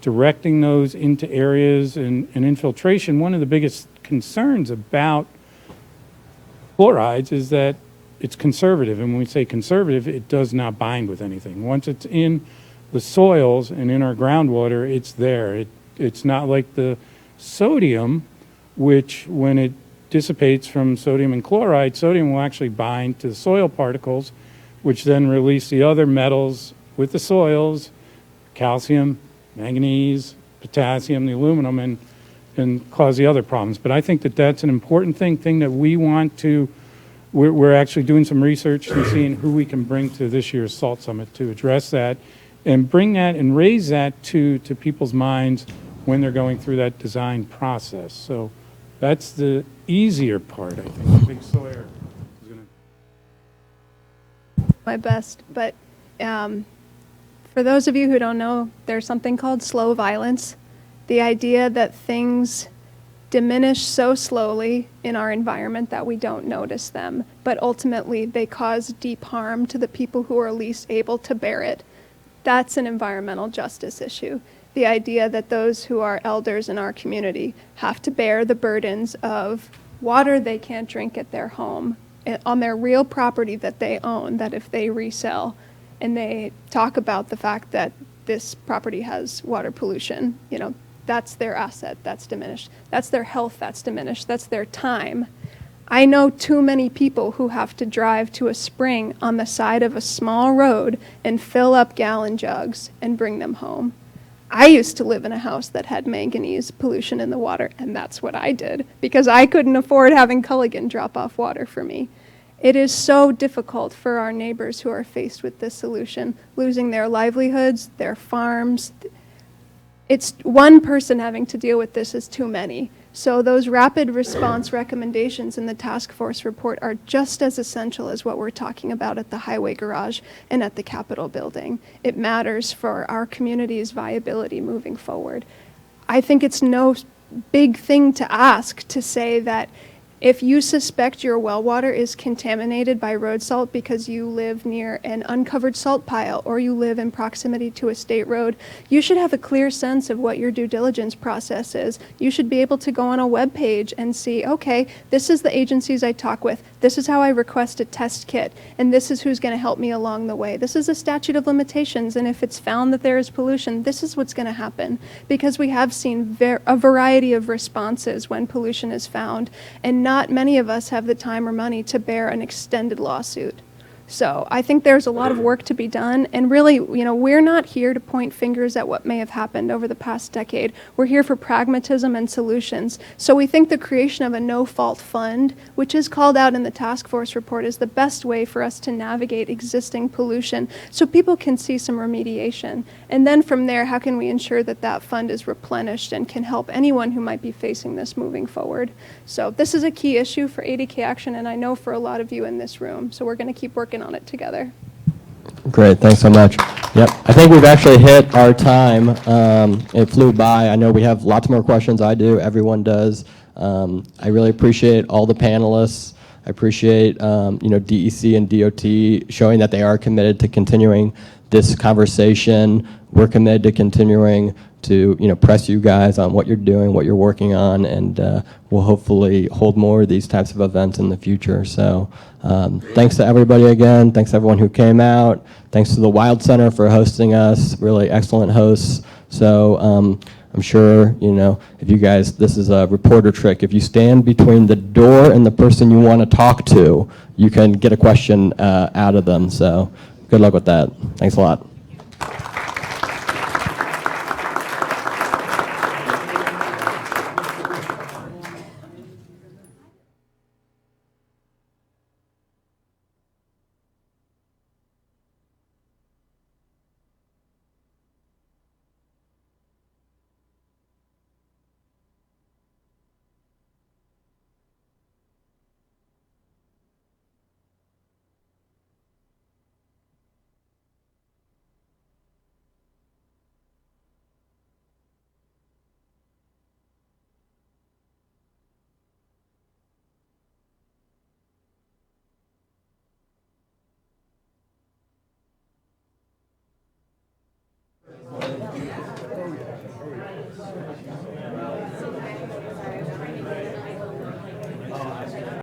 directing those into areas and infiltration. One of the biggest concerns about chlorides is that it's conservative, and when we say conservative, it does not bind with anything. Once it's in the soils and in our groundwater, it's there. It's not like the sodium, which when it dissipates from sodium and chloride, sodium will actually bind to the soil particles, which then release the other metals with the soils, calcium, manganese, potassium, the aluminum, and cause the other problems. But I think that that's an important thing that we want to, we're actually doing some research and seeing who we can bring to this year's SALT Summit to address that and bring that and raise that to people's minds when they're going through that design process. So that's the easier part, I think. I think Sawyer is going to... My best, but for those of you who don't know, there's something called slow violence. The idea that things diminish so slowly in our environment that we don't notice them, but ultimately they cause deep harm to the people who are least able to bear it. That's an environmental justice issue. The idea that those who are elders in our community have to bear the burdens of water they can't drink at their home, on their real property that they own, that if they resell, and they talk about the fact that this property has water pollution, that's their asset that's diminished. That's their health that's diminished. That's their time. I know too many people who have to drive to a spring on the side of a small road and fill up gallon jugs and bring them home. I used to live in a house that had manganese pollution in the water, and that's what I did because I couldn't afford having Culligan drop off water for me. It is so difficult for our neighbors who are faced with this solution, losing their livelihoods, their farms. It's one person having to deal with this is too many. So those rapid response recommendations in the task force report are just as essential as what we're talking about at the highway garage and at the Capitol building. It matters for our community's viability moving forward. I think it's no big thing to ask to say that if you suspect your well water is contaminated by road salt because you live near an uncovered salt pile or you live in proximity to a state road, you should have a clear sense of what your due diligence process is. You should be able to go on a web page and see, okay, this is the agencies I talk with, this is how I request a test kit, and this is who's going to help me along the way. This is a statute of limitations, and if it's found that there is pollution, this is what's going to happen. Because we have seen a variety of responses when pollution is found, and not many of us have the time or money to bear an extended lawsuit. So I think there's a lot of work to be done, and really, we're not here to point fingers at what may have happened over the past decade. We're here for pragmatism and solutions. So we think the creation of a no-fault fund, which is called out in the task force report, is the best way for us to navigate existing pollution so people can see some remediation. And then from there, how can we ensure that that fund is replenished and can help anyone who might be facing this moving forward? So this is a key issue for ADK Action, and I know for a lot of you in this room. So we're going to keep working on it together. Great, thanks so much. Yep, I think we've actually hit our time. It flew by. I know we have lots more questions. I do, everyone does. I really appreciate all the panelists. I appreciate DEC and DOT showing that they are committed to continuing this conversation. We're committed to continuing to press you guys on what you're doing, what you're working on, and we'll hopefully hold more of these types of events in the future. So thanks to everybody again. Thanks to everyone who came out. Thanks to the Wild Center for hosting us. Really excellent hosts. So I'm sure, you know, if you guys, this is a reporter trick. If you stand between the door and the person you want to talk to, you can get a question out of them. So good luck with that. Thanks a lot.